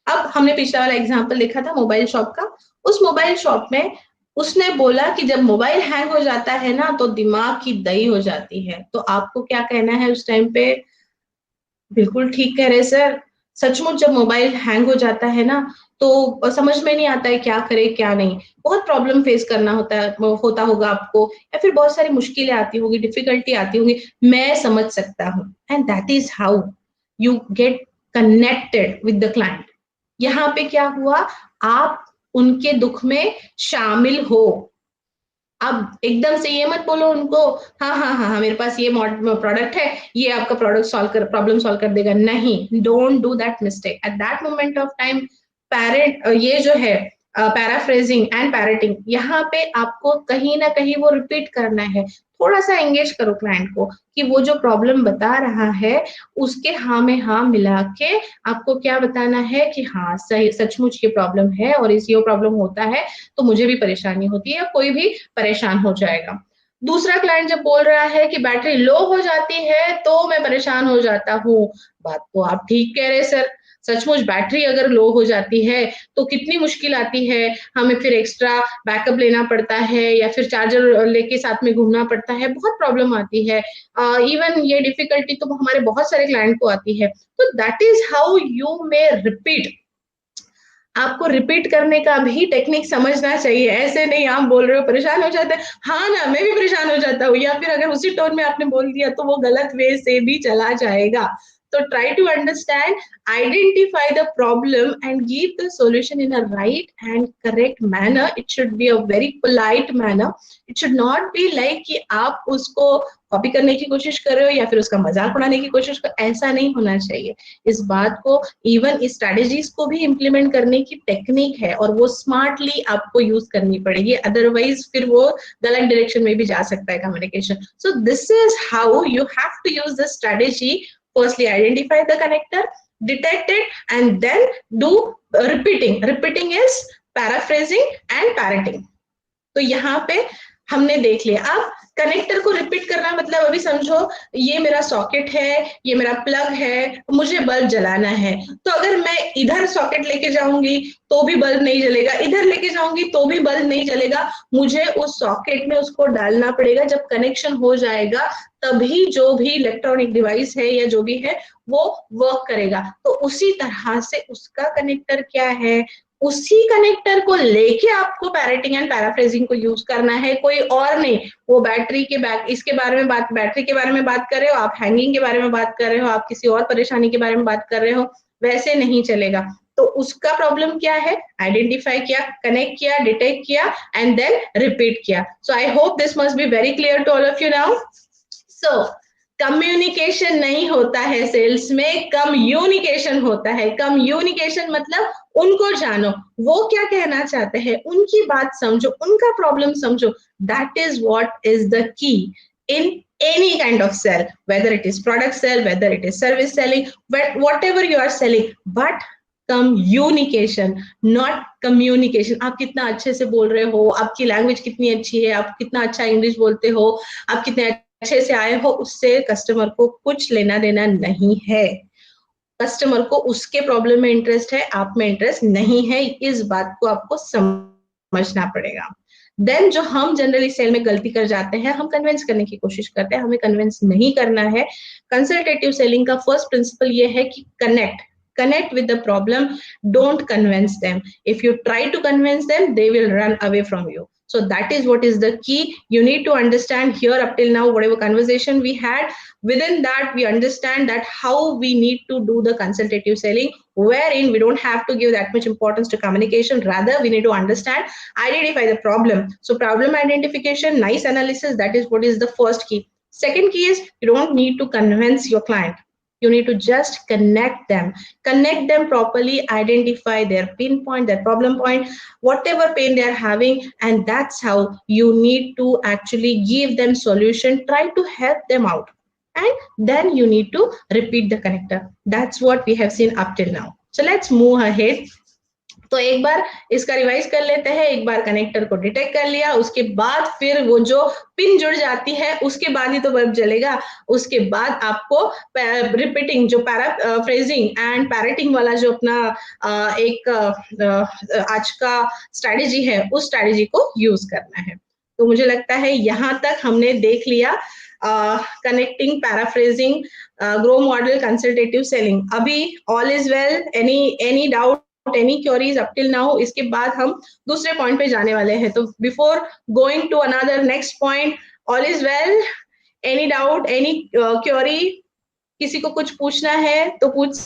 अब हमने पिछला वाला एग्जांपल देखा था मोबाइल शॉप का, उस मोबाइल शॉप में उसने बोला कि जब मोबाइल हैंग हो जाता है ना तो दिमाग की दही हो जाती है। तो आपको क्या कहना है उस टाइम पे? बिल्कुल ठीक कह रहे सर, सचमुच जब मोबाइल हैंग हो जाता है ना तो समझ में नहीं आता है क्या करे क्या नहीं, बहुत प्रॉब्लम फेस करना होता है, होता होगा आपको, या फिर बहुत सारी मुश्किलें आती होगी, डिफिकल्टी आती होगी, मैं समझ सकता हूँ। And that is how you get connected with the client. यहाँ पे क्या हुआ, आप उनके दुख में शामिल हो। अब एकदम से ये मत बोलो उनको, हाँ हाँ हाँ हाँ मेरे पास ये प्रोडक्ट है, ये आपका प्रोडक्ट सॉल्व कर, प्रॉब्लम सॉल्व कर देगा, नहीं, don't do that mistake at that moment of time. Parrot ये जो है पैराफ्रेजिंग एंड पैरेटिंग, यहाँ पे आपको कहीं ना कहीं वो रिपीट करना है, थोड़ा सा एंगेज करो क्लाइंट को कि वो जो प्रॉब्लम बता रहा है उसके हाँ में हाँ मिला के आपको क्या बताना है कि हाँ सही, सचमुच ये प्रॉब्लम है और इस ये प्रॉब्लम होता है तो मुझे भी परेशानी होती है, कोई भी परेशान हो जाएगा। दूसरा क्लाइंट जब बोल रहा है कि बैटरी लो हो जाती है तो मैं परेशान हो जाता हूँ, बात तो आप ठीक कह रहे सर, सचमुच बैटरी अगर लो हो जाती है तो कितनी मुश्किल आती है, हमें फिर एक्स्ट्रा बैकअप लेना पड़ता है या फिर चार्जर लेके साथ में घूमना पड़ता है, बहुत प्रॉब्लम आती है। इवन ये डिफिकल्टी तो हमारे बहुत सारे क्लाइंट को आती है। तो that is how you may repeat. आपको रिपीट करने का भी टेक्निक समझना चाहिए, ऐसे नहीं आप बोल रहे हो परेशान हो जाते हैं, हाँ ना मैं भी परेशान हो जाता हूँ, या फिर अगर उसी टोन में आपने बोल दिया तो वो गलत वे से भी चला जाएगा। तो try to understand, identify the problem and give the solution in a right and correct manner. It should be a very polite manner. It should not be like कि आप उसको कॉपी करने की कोशिश कर रहे हो या फिर उसका मजाक उड़ाने की कोशिश कर, ऐसा नहीं होना चाहिए। इस बात को, इवन इस स्ट्रेटेजीज को भी इम्प्लीमेंट करने की टेक्निक है और वो स्मार्टली आपको यूज करनी पड़ेगी, अदरवाइज फिर वो गलत डायरेक्शन में भी जा सकता है communication. So this is how you have to use the strategy. Firstly identify the connector, detect it, and then do repeating. Repeating is paraphrasing and parroting. तो यहाँ पे हमने देख लिया। अब कनेक्टर को रिपीट करना मतलब अभी समझो ये मेरा सॉकेट है, ये मेरा प्लग है, मुझे बल्ब जलाना है, तो अगर मैं इधर सॉकेट लेके जाऊंगी तो भी बल्ब नहीं जलेगा, इधर लेके जाऊंगी तो भी बल्ब नहीं जलेगा, मुझे उस सॉकेट में उसको डालना पड़ेगा। जब कनेक्शन हो जाएगा तभी जो भी इलेक्ट्रॉनिक डिवाइस है या जो भी है वो वर्क करेगा। तो उसी तरह से उसका कनेक्टर क्या है, उसी कनेक्टर को लेके आपको पैरेटिंग एंड पैराफ्रेजिंग को यूज करना है, कोई और नहीं। वो बैटरी के इसके बारे में बात, बैटरी के बारे में बात कर रहे हो आप, हैंगिंग के बारे में बात कर रहे हो आप, किसी और परेशानी के बारे में बात कर रहे हो, वैसे नहीं चलेगा। तो उसका प्रॉब्लम क्या है, आइडेंटिफाई किया, कनेक्ट किया, डिटेक्ट किया एंड देन रिपीट किया. So I hope this must be very clear to all of you now. So communication नहीं होता है सेल्स में, कम्युनिकेशन होता है. कम्युनिकेशन मतलब उनको जानो, वो क्या कहना चाहते हैं, उनकी बात समझो, उनका प्रॉब्लम समझो. That is what is the key in any kind of sell, whether it is product sell, whether it is service selling, but whatever you are selling, but communication not communication. आप कितना अच्छे से बोल रहे हो, आपकी language कितनी अच्छी है, आप कितना अच्छा इंग्लिश बोलते हो, आप कितने अच्छे से आए हो, उससे कस्टमर को कुछ लेना देना नहीं है. कस्टमर को उसके प्रॉब्लम में इंटरेस्ट है, आप में इंटरेस्ट नहीं है. इस बात को आपको समझना पड़ेगा. देन जो हम जनरली सेल में गलती कर जाते हैं, हम कन्विंस करने की कोशिश करते हैं. हमें कन्विंस नहीं करना है. कंसल्टेटिव सेलिंग का फर्स्ट प्रिंसिपल ये है कि connect with the problem, don't convince them. If you try to convince them, they will run away from you. So that is what is the key. You need to understand here up till now whatever conversation we had, within that we understand that how we need to do the consultative selling, wherein we don't have to give that much importance to communication. Rather, we need to understand, identify the problem. So problem identification, nice analysis, that is what is the first key. Second key is you don't need to convince your client. You need to just connect them properly, identify their pain point, their problem point, whatever pain they are having, and that's how you need to actually give them solution, try to help them out, and then you need to repeat the connector. That's what we have seen up till now. So let's move ahead. तो एक बार इसका revise कर लेते हैं. एक बार connector को detect कर लिया, उसके बाद फिर वो जो पिन जुड़ जाती है उसके बाद ही तो बल्ब जलेगा. उसके बाद आपको रिपीटिंग, जो पैराफ्रेजिंग एंड पैरेटिंग वाला जो अपना एक आज का स्ट्रैटेजी है, उस स्ट्रैटेजी को यूज करना है. तो मुझे लगता है यहां तक हमने देख लिया connecting, paraphrasing, grow model, consultative selling. अभी all is well, any doubt, any queries up till now? इसके बाद हम दूसरे पॉइंट पे जाने वाले हैं. तो before going to another next point, all is well, any doubt, any query, किसी को कुछ पूछना है तो पूछ.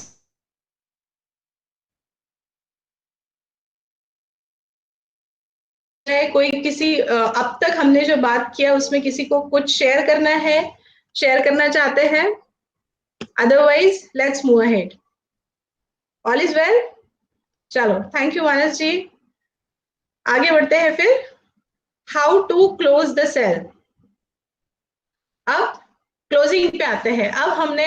कोई किसी अब तक हमने जो बात किया उसमें किसी को कुछ शेयर करना है, शेयर करना चाहते हैं? Otherwise let's move ahead. All is well. चलो, थैंक यू मानस जी. आगे बढ़ते हैं फिर. How to close the sale. अब क्लोजिंग पे आते हैं. अब हमने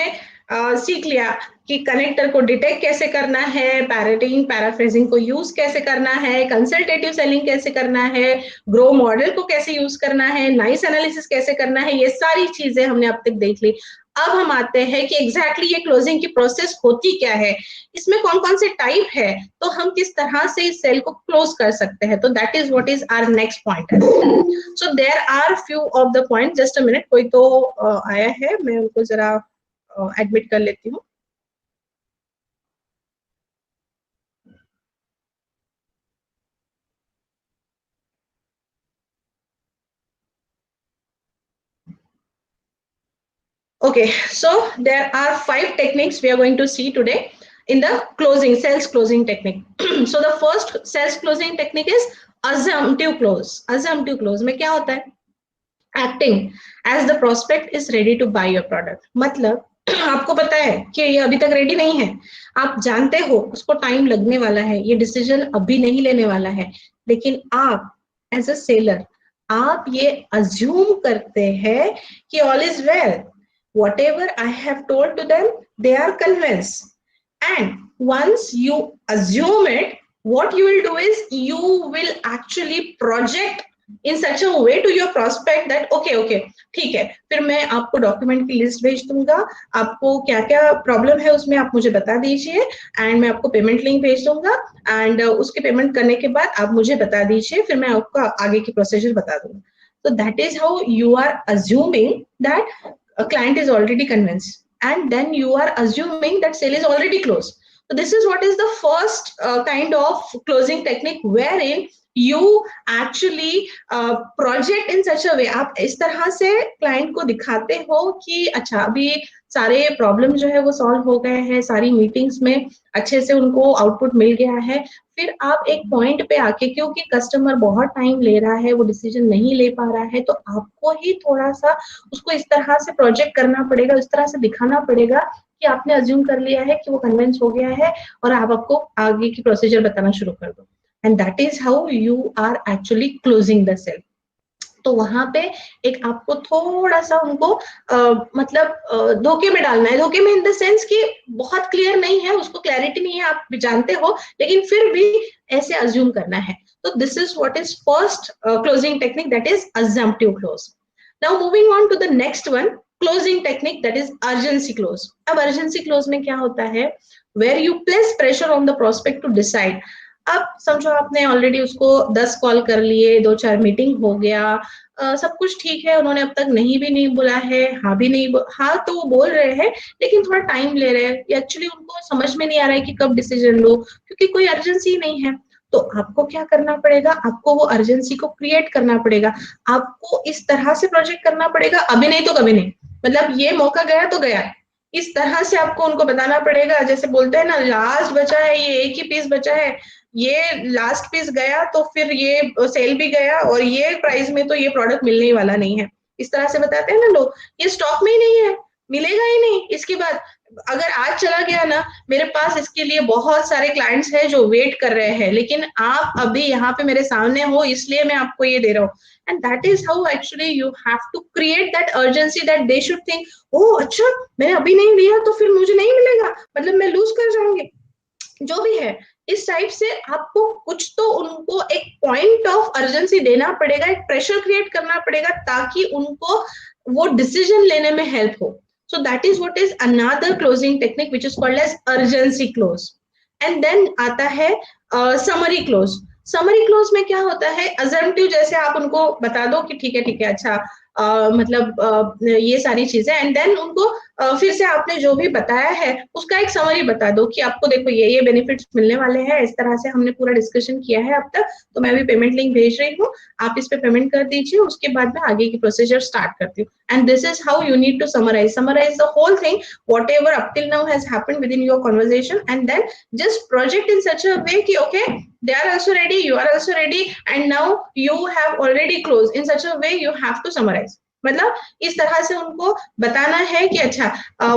सीख लिया कि कनेक्टर को डिटेक्ट कैसे करना है, पैरेटिंग, पैराफ्रेजिंग को यूज कैसे करना है, कंसल्टेटिव सेलिंग कैसे करना है, ग्रो मॉडल को कैसे यूज करना है, नाइस एनालिसिस कैसे करना है. ये सारी चीजें हमने अब तक देख ली. अब हम आते हैं कि एग्जैक्टली ये क्लोजिंग की प्रोसेस होती क्या है, इसमें कौन कौन से टाइप है, तो हम किस तरह से इस सेल को क्लोज कर सकते हैं. तो that is what is our next point. So there are few of the point. Just a minute, कोई तो आया है, मैं उनको जरा एडमिट कर लेती हूँ. Okay, so there are 5 techniques we are going to see today in the closing, sales closing technique. So the first sales closing technique is assumptive close. Assumptive close में क्या होता है? Acting as the prospect is ready to buy your product. मतलब आपको पता है कि ये अभी तक रेडी नहीं है, आप जानते हो उसको टाइम लगने वाला है, ये डिसीजन अभी नहीं लेने वाला है, लेकिन आप एज अ सेलर आप ये अज्यूम करते हैं कि all is well. Whatever I have told to them, they are convinced. And once you assume it, what you will do is you will actually project in such a way to your prospect that okay, ठीक है, फिर मैं आपको document की list भेज दूंगा, आपको क्या क्या प्रॉब्लम है उसमें आप मुझे बता दीजिए, एंड मैं आपको पेमेंट लिंक भेज दूंगा, एंड उसके पेमेंट करने के बाद आप मुझे बता दीजिए, फिर मैं आपको आगे की प्रोसीजर बता दूंगा. So that is how you are assuming that a client is already convinced, and then you are assuming that sale is already closed. So this is what is the first kind of closing technique, wherein you actually project in such a way, आप इस तरह से client को दिखाते हो कि अच्छा अभी सारे प्रॉब्लम जो है वो सॉल्व हो गए हैं, सारी मीटिंग्स में अच्छे से उनको आउटपुट मिल गया है, फिर आप एक पॉइंट पे आके, क्योंकि कस्टमर बहुत टाइम ले रहा है, वो डिसीजन नहीं ले पा रहा है, तो आपको ही थोड़ा सा उसको इस तरह से प्रोजेक्ट करना पड़ेगा, इस तरह से दिखाना पड़ेगा कि आपने अज्यूम कर लिया है कि वो कन्विंस हो गया है और आप आपको आगे की प्रोसीजर बताना शुरू कर दो, and that is how you are actually closing the sale. तो वहां पे एक आपको थोड़ा सा उनको मतलब धोखे में डालना है, धोखे में इन द सेंस कि बहुत क्लियर नहीं है, उसको क्लैरिटी नहीं है, आप जानते हो, लेकिन फिर भी ऐसे अज्यूम करना है। तो this is what is first closing technique, that is assumptive close. Now moving on to the next one, closing technique that is urgency close. अब अर्जेंसी क्लोज में क्या होता है, where you place pressure on the prospect to decide. अब समझो आपने already उसको 10 call कर लिए, 2-4 मीटिंग हो गया, सब कुछ ठीक है, उन्होंने अब तक नहीं भी नहीं बोला है, हाँ भी नहीं, हाँ तो वो बोल रहे हैं लेकिन थोड़ा टाइम ले रहे हैं, एक्चुअली उनको समझ में नहीं आ रहा है कि कब डिसीजन लो, क्योंकि कोई अर्जेंसी नहीं है। तो आपको क्या करना पड़ेगा, आपको वो अर्जेंसी को क्रिएट करना पड़ेगा, आपको इस तरह से प्रोजेक्ट करना पड़ेगा, अभी नहीं तो कभी नहीं, मतलब ये मौका गया तो गया, इस तरह से आपको उनको बताना पड़ेगा। जैसे बोलते हैं ना, लास्ट बचा है, ये एक ही पीस बचा है, ये लास्ट पीस गया तो फिर ये सेल भी गया, और ये प्राइस में तो ये प्रोडक्ट मिलने वाला नहीं है, इस तरह से बताते हैं ना लोग, ये स्टॉक में ही नहीं है, मिलेगा ही नहीं इसके बाद, अगर आज चला गया ना, मेरे पास इसके लिए बहुत सारे क्लाइंट्स हैं जो वेट कर रहे हैं, लेकिन आप अभी यहाँ पे मेरे सामने हो इसलिए मैं आपको ये दे रहा हूँ। And that is how actually you have to create that urgency, that they should think, oh अच्छा मैंने अभी नहीं लिया तो फिर मुझे नहीं मिलेगा, मतलब मैं लूज कर जाऊंगी, जो भी है। इस टाइप से आपको कुछ तो उनको एक पॉइंट ऑफ अर्जेंसी देना पड़ेगा, एक प्रेशर क्रिएट करना पड़ेगा, ताकि उनको वो डिसीजन लेने में हेल्प हो। So that is what is another closing technique which is called as urgency close. And then आता है समरी क्लोज। समरी क्लोज में क्या होता है, अजम्पटिव जैसे आप उनको बता दो कि ठीक है अच्छा मतलब ये सारी चीजें, एंड देन उनको फिर से आपने जो भी बताया है उसका एक समरी बता दो कि आपको देखो ये बेनिफिट्स मिलने वाले हैं, इस तरह से हमने पूरा डिस्कशन किया है अब तक, तो मैं अभी पेमेंट लिंक भेज रही हूँ, आप इस पे पेमेंट कर दीजिए, उसके बाद मैं आगे की प्रोसीजर स्टार्ट करती हूँ। And this is how you need to summarise the whole thing, whatever up till now has happened within your conversation, and then just project in such a way कि okay they are also ready, you are also ready, and now you have already closed, in such a way you have to summarize। मतलब इस तरह से उनको बताना है कि अच्छा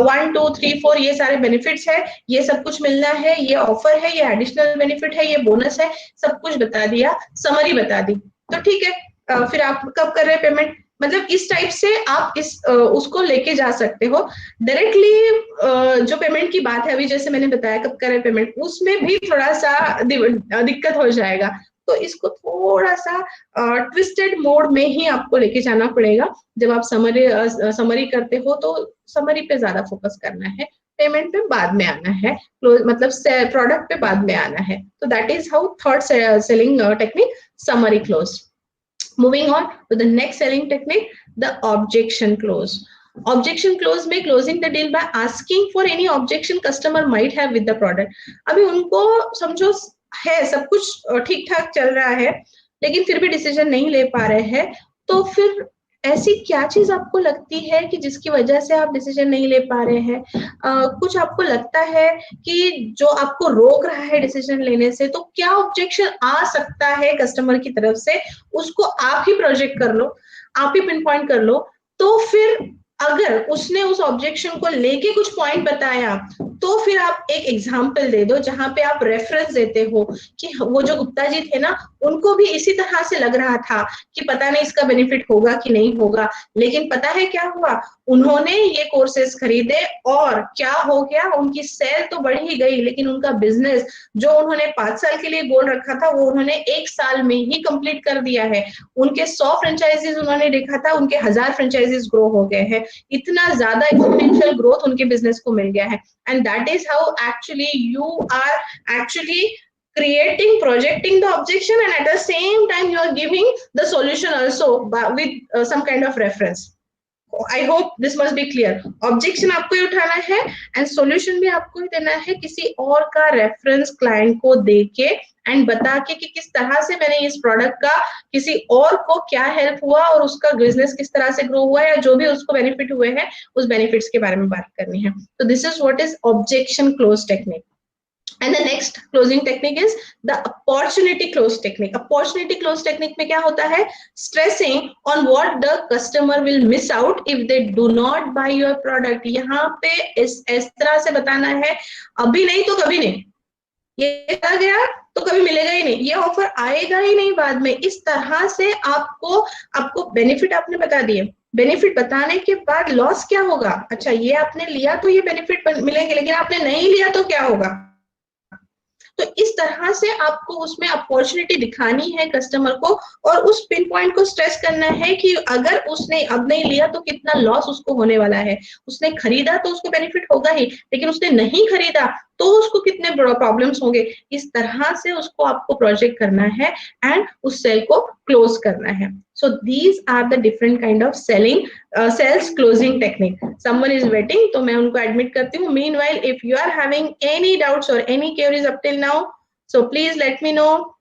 1 2 3 4 ये सारे बेनिफिट्स है, ये सब कुछ मिलना है, ये ऑफर है, ये एडिशनल बेनिफिट है, ये बोनस है, सब कुछ बता दिया, समरी बता दी, तो ठीक है फिर आप कब कर रहे हैं पेमेंट, मतलब इस टाइप से आप इस उसको लेके जा सकते हो। डायरेक्टली जो पेमेंट की बात है, अभी जैसे मैंने बताया कब करें पेमेंट, उसमें भी थोड़ा सा दिक्कत हो जाएगा, तो इसको थोड़ा सा ट्विस्टेड मोड में ही आपको लेके जाना पड़ेगा। जब आप समरी करते हो तो समरी पे ज्यादा फोकस करना है, पेमेंट पे बाद में आना है, मतलब प्रोडक्ट पे बाद में आना है। तो that is how third selling technique, summary close. Moving on to the next selling technique, the objection close. Objection close में closing the deal by asking for any objection customer might have with the product। अभी उनको समझो है सब कुछ ठीक ठाक चल रहा है, लेकिन फिर भी डिसीजन नहीं ले पा रहे हैं, तो फिर ऐसी क्या चीज आपको लगती है कि जिसकी वजह से आप डिसीजन नहीं ले पा रहे हैं, कुछ आपको लगता है कि जो आपको रोक रहा है डिसीजन लेने से, तो क्या ऑब्जेक्शन आ सकता है कस्टमर की तरफ से, उसको आप ही प्रोजेक्ट कर लो, आप ही पिन पॉइंट कर लो। तो फिर अगर उसने उस ऑब्जेक्शन को लेके कुछ पॉइंट बताया, तो फिर आप एक एग्जाम्पल दे दो जहां पे आप रेफरेंस देते हो कि वो जो गुप्ता जी थे ना, उनको भी इसी तरह से लग रहा था कि पता नहीं इसका बेनिफिट होगा कि नहीं होगा, लेकिन पता है क्या हुआ, उन्होंने ये कोर्सेज खरीदे और क्या हो गया, उनकी सेल तो बढ़ ही गई, लेकिन उनका बिजनेस जो उन्होंने 5 साल के लिए गोल रखा था, वो उन्होंने 1 साल में ही कंप्लीट कर दिया है। उनके 100 फ्रेंचाइजीज उन्होंने देखा था, उनके 1000 फ्रेंचाइजीज ग्रो हो गए हैं, इतना ज्यादा एक्सपोनेंशियल ग्रोथ उनके बिजनेस को मिल गया है। And that is how actually you are actually creating, projecting the objection, and at the same time you are giving the solution also with some kind of reference. I hope this must be clear. Objection आपको ही उठाना है and solution भी आपको ही देना है, किसी और का reference client को देके एंड बता के कि किस तरह से मैंने इस प्रोडक्ट का किसी और को क्या हेल्प हुआ और उसका बिजनेस किस तरह से ग्रो हुआ या जो भी उसको बेनिफिट हुए हैं उस बेनिफिट्स के बारे में बात करनी है. तो this is what is objection close technique. And the next closing technique is the opportunity close technique. Opportunity close technique में क्या होता है? Stressing on what the customer will miss out if they do not buy your product. यहाँ पे इस तरह से बताना है, अभी नहीं तो कभी नहीं, ये आ गया तो कभी मिलेगा ही नहीं, ये ऑफर आएगा ही नहीं बाद में. इस तरह से आपको बेनिफिट आपने बता दिए. बेनिफिट बताने के बाद लॉस क्या होगा? अच्छा, ये आपने लिया तो ये बेनिफिट मिलेंगे, लेकिन आपने नहीं लिया तो क्या होगा? तो इस तरह से आपको उसमें अपॉर्चुनिटी दिखानी है कस्टमर को और उस पिन पॉइंट को स्ट्रेस करना है कि अगर उसने अब नहीं लिया तो कितना लॉस उसको होने वाला है. उसने खरीदा तो उसको बेनिफिट होगा ही, लेकिन उसने नहीं खरीदा तो उसको कितने प्रॉब्लम्स होंगे. इस तरह से उसको आपको प्रोजेक्ट करना है एंड उस सेल को क्लोज करना है. So these are the different kind of sales closing technique. Someone is waiting, तो मैं उनको admit करती हूँ. Meanwhile, if you are having any doubts or any queries up till now, so please let me know.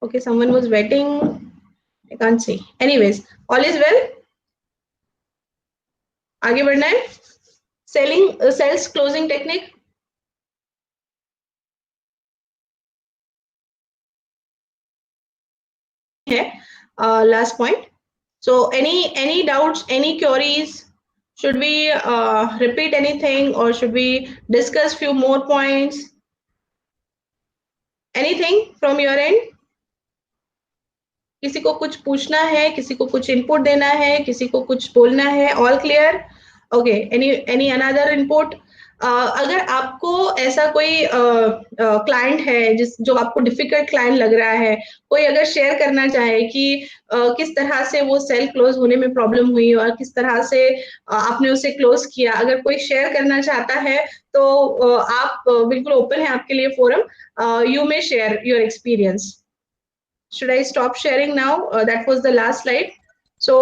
Okay, someone was waiting. I can't see. Anyways, all is well. आगे बढ़ना है. Sales closing technique. है last point. So any doubts, any queries? Should we repeat anything or should we discuss few more points? Anything from your end? किसी को कुछ पूछना है, किसी को कुछ इनपुट देना है, किसी को कुछ बोलना है? All clear? Okay. Any another input? अगर आपको ऐसा कोई क्लाइंट है जो आपको डिफिकल्ट क्लाइंट लग रहा है, कोई अगर शेयर करना चाहे कि किस तरह से वो सेल क्लोज होने में प्रॉब्लम हुई और किस तरह से आपने उसे क्लोज किया, अगर कोई शेयर करना चाहता है तो आप बिल्कुल ओपन है आपके लिए forum. You may share your experience. Should I stop sharing now? That was the last slide. So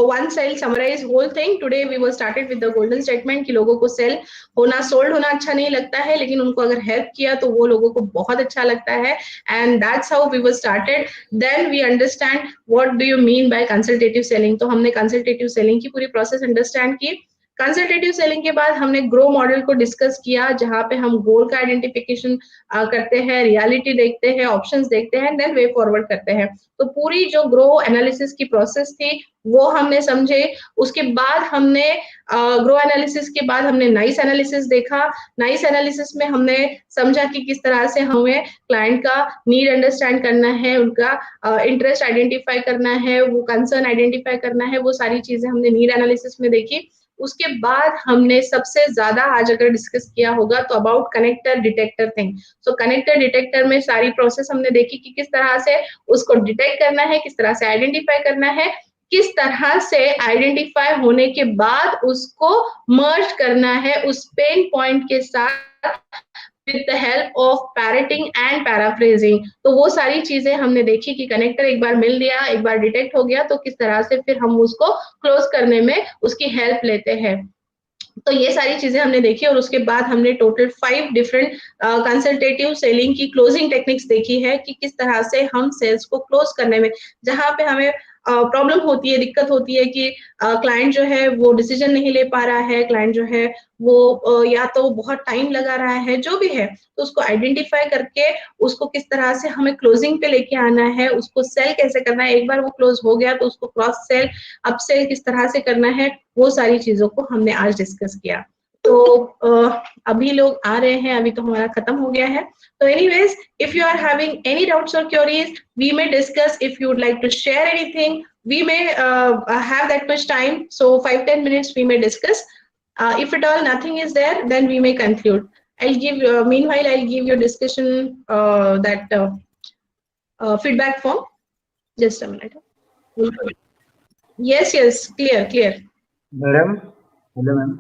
once I'll summarize whole thing. Today we were started with the golden statement कि लोगों को cell होना, sold होना अच्छा नहीं लगता है, लेकिन उनको अगर हेल्प किया तो वो लोगों को बहुत अच्छा लगता है. And that's how we were started. Then we understand what do you mean by consultative selling. तो हमने consultative selling की पूरी process understand की. कंसल्टेटिव सेलिंग के बाद हमने ग्रो मॉडल को डिस्कस किया, जहां पे हम गोल का आइडेंटिफिकेशन करते हैं, रियलिटी देखते हैं, ऑप्शंस देखते हैं, देन वे फॉरवर्ड करते हैं. तो पूरी जो ग्रो एनालिसिस की प्रोसेस थी वो हमने समझे. उसके बाद हमने ग्रो एनालिसिस के बाद हमने नाइस एनालिसिस देखा. नाइस एनालिसिस में हमने समझा कि किस तरह से हमें क्लाइंट का नीड अंडरस्टैंड करना है, उनका इंटरेस्ट आइडेंटिफाई करना है, वो कंसर्न आइडेंटिफाई करना है. वो सारी चीजें हमने नीड एनालिसिस में देखी. उसके बाद हमने सबसे ज्यादा आज अगर डिस्कस किया होगा तो about connector detector thing. So connector detector में सारी प्रोसेस हमने देखी कि किस तरह से उसको डिटेक्ट करना है, किस तरह से आइडेंटिफाई करना है, किस तरह से आइडेंटिफाई होने के बाद उसको मर्ज करना है उस पेन पॉइंट के साथ with the help of parroting and paraphrasing. तो वो सारी चीजें हमने देखी कि कनेक्टर एक बार मिल गया, एक बार डिटेक्ट हो गया तो किस तरह से फिर हम उसको क्लोज करने में उसकी हेल्प लेते हैं. तो ये सारी चीजें हमने देखी और उसके बाद हमने टोटल 5 डिफरेंट कंसल्टेटिव सेलिंग की क्लोजिंग टेक्निक्स देखी है कि किस तरह से हम सेल्स को क्लोज करने में, जहां पे हमें प्रॉब्लम होती है, दिक्कत होती है कि क्लाइंट जो है वो डिसीजन नहीं ले पा रहा है, क्लाइंट जो है वो या तो बहुत टाइम लगा रहा है, जो भी है, तो उसको आइडेंटिफाई करके उसको किस तरह से हमें क्लोजिंग पे लेके आना है, उसको सेल कैसे करना है, एक बार वो क्लोज हो गया तो उसको क्रॉस सेल, अप सेल किस तरह से करना है, वो सारी चीजों को हमने आज डिस्कस किया. तो अभी लोग आ रहे हैं, अभी तो हमारा खत्म हो गया है. तो anyways, if you are having any doubts और queries, we may discuss. If you would like to share anything, we may have that much time, so 5-10 minutes we may discuss. If at all nothing is there, then we may conclude. I'll give meanwhile I'll give your discussion that feedback form. Just a minute. Yes, clear. Madam, hello ma'am.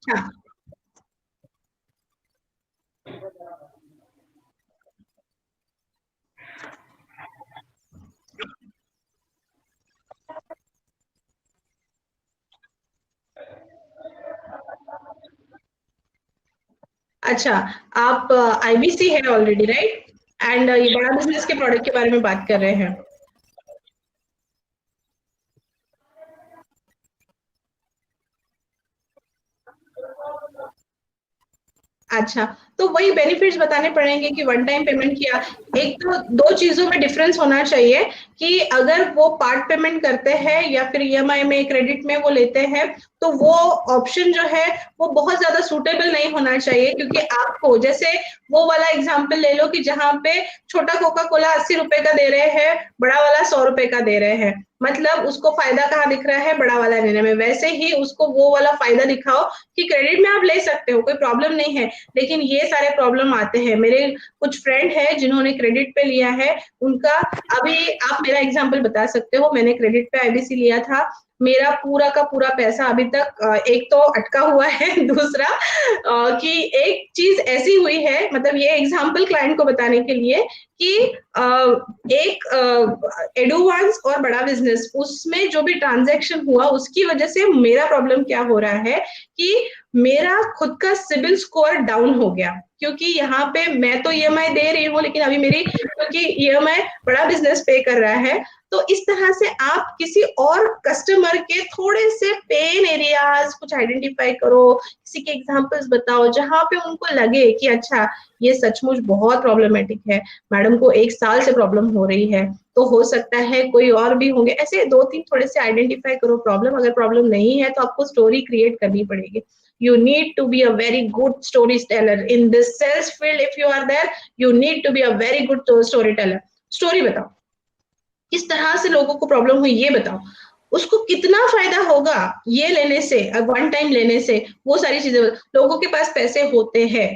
हाँ. अच्छा, आप IBC है already, right? And ये बड़ा business के product के बारे में बात कर रहे हैं। अच्छा, तो वही बेनिफिट्स बताने पड़ेंगे कि वन टाइम पेमेंट किया। एक तो दो चीजों में डिफरेंस होना चाहिए कि अगर वो पार्ट पेमेंट करते हैं या फिर ईएमआई में, क्रेडिट में वो लेते हैं, तो वो ऑप्शन जो है वो बहुत ज्यादा सूटेबल नहीं होना चाहिए, क्योंकि आपको जैसे वो वाला एग्जांपल ले लो कि जहां पे छोटा कोका कोला 80 रुपए का दे रहे हैं, बड़ा वाला 100 रुपए का दे रहे हैं, मतलब उसको फायदा कहाँ दिख रहा है? बड़ा वाला लेने में। वैसे ही उसको वो वाला फायदा दिखाओ कि क्रेडिट में आप ले सकते हो, कोई प्रॉब्लम नहीं है, लेकिन ये सारे प्रॉब्लम आते हैं। मेरे कुछ फ्रेंड है जिन्होंने क्रेडिट पे लिया है, उनका अभी आप मेरा एग्जांपल बता सकते हो, मैंने क्रेडिट पे आईबीसी लिया था, मेरा पूरा का पूरा पैसा अभी तक एक तो अटका हुआ है, दूसरा कि एक चीज ऐसी हुई है, मतलब ये एग्जांपल क्लाइंट को बताने के लिए कि एक एडवांस और बड़ा बिजनेस, उसमें जो भी ट्रांजैक्शन हुआ उसकी वजह से मेरा प्रॉब्लम क्या हो रहा है कि मेरा खुद का सिबिल स्कोर डाउन हो गया, क्योंकि यहाँ पे मैं तो ईएमआई दे रही हूँ, लेकिन अभी मेरी, क्योंकि ईएमआई बड़ा बिजनेस पे कर रहा है, तो इस तरह से आप किसी और कस्टमर के थोड़े से पेन एरियाज कुछ आइडेंटिफाई करो, किसी के एग्जांपल्स बताओ जहां पे उनको लगे कि अच्छा ये सचमुच बहुत प्रॉब्लमेटिक है, मैडम को 1 साल से प्रॉब्लम हो रही है, तो हो सकता है कोई और भी होंगे। ऐसे 2-3 थोड़े से आइडेंटिफाई करो प्रॉब्लम। अगर प्रॉब्लम नहीं है तो आपको स्टोरी क्रिएट करनी पड़ेगी। You need to be a very good storyteller in this sales field. If you are there, you need to be a very good storyteller. Story बताओ, किस तरह से लोगों को प्रॉब्लम हुई ये बताओ, उसको कितना फायदा होगा ये लेने से, वन टाइम लेने से, वो सारी चीजें। लोगों के पास पैसे होते हैं,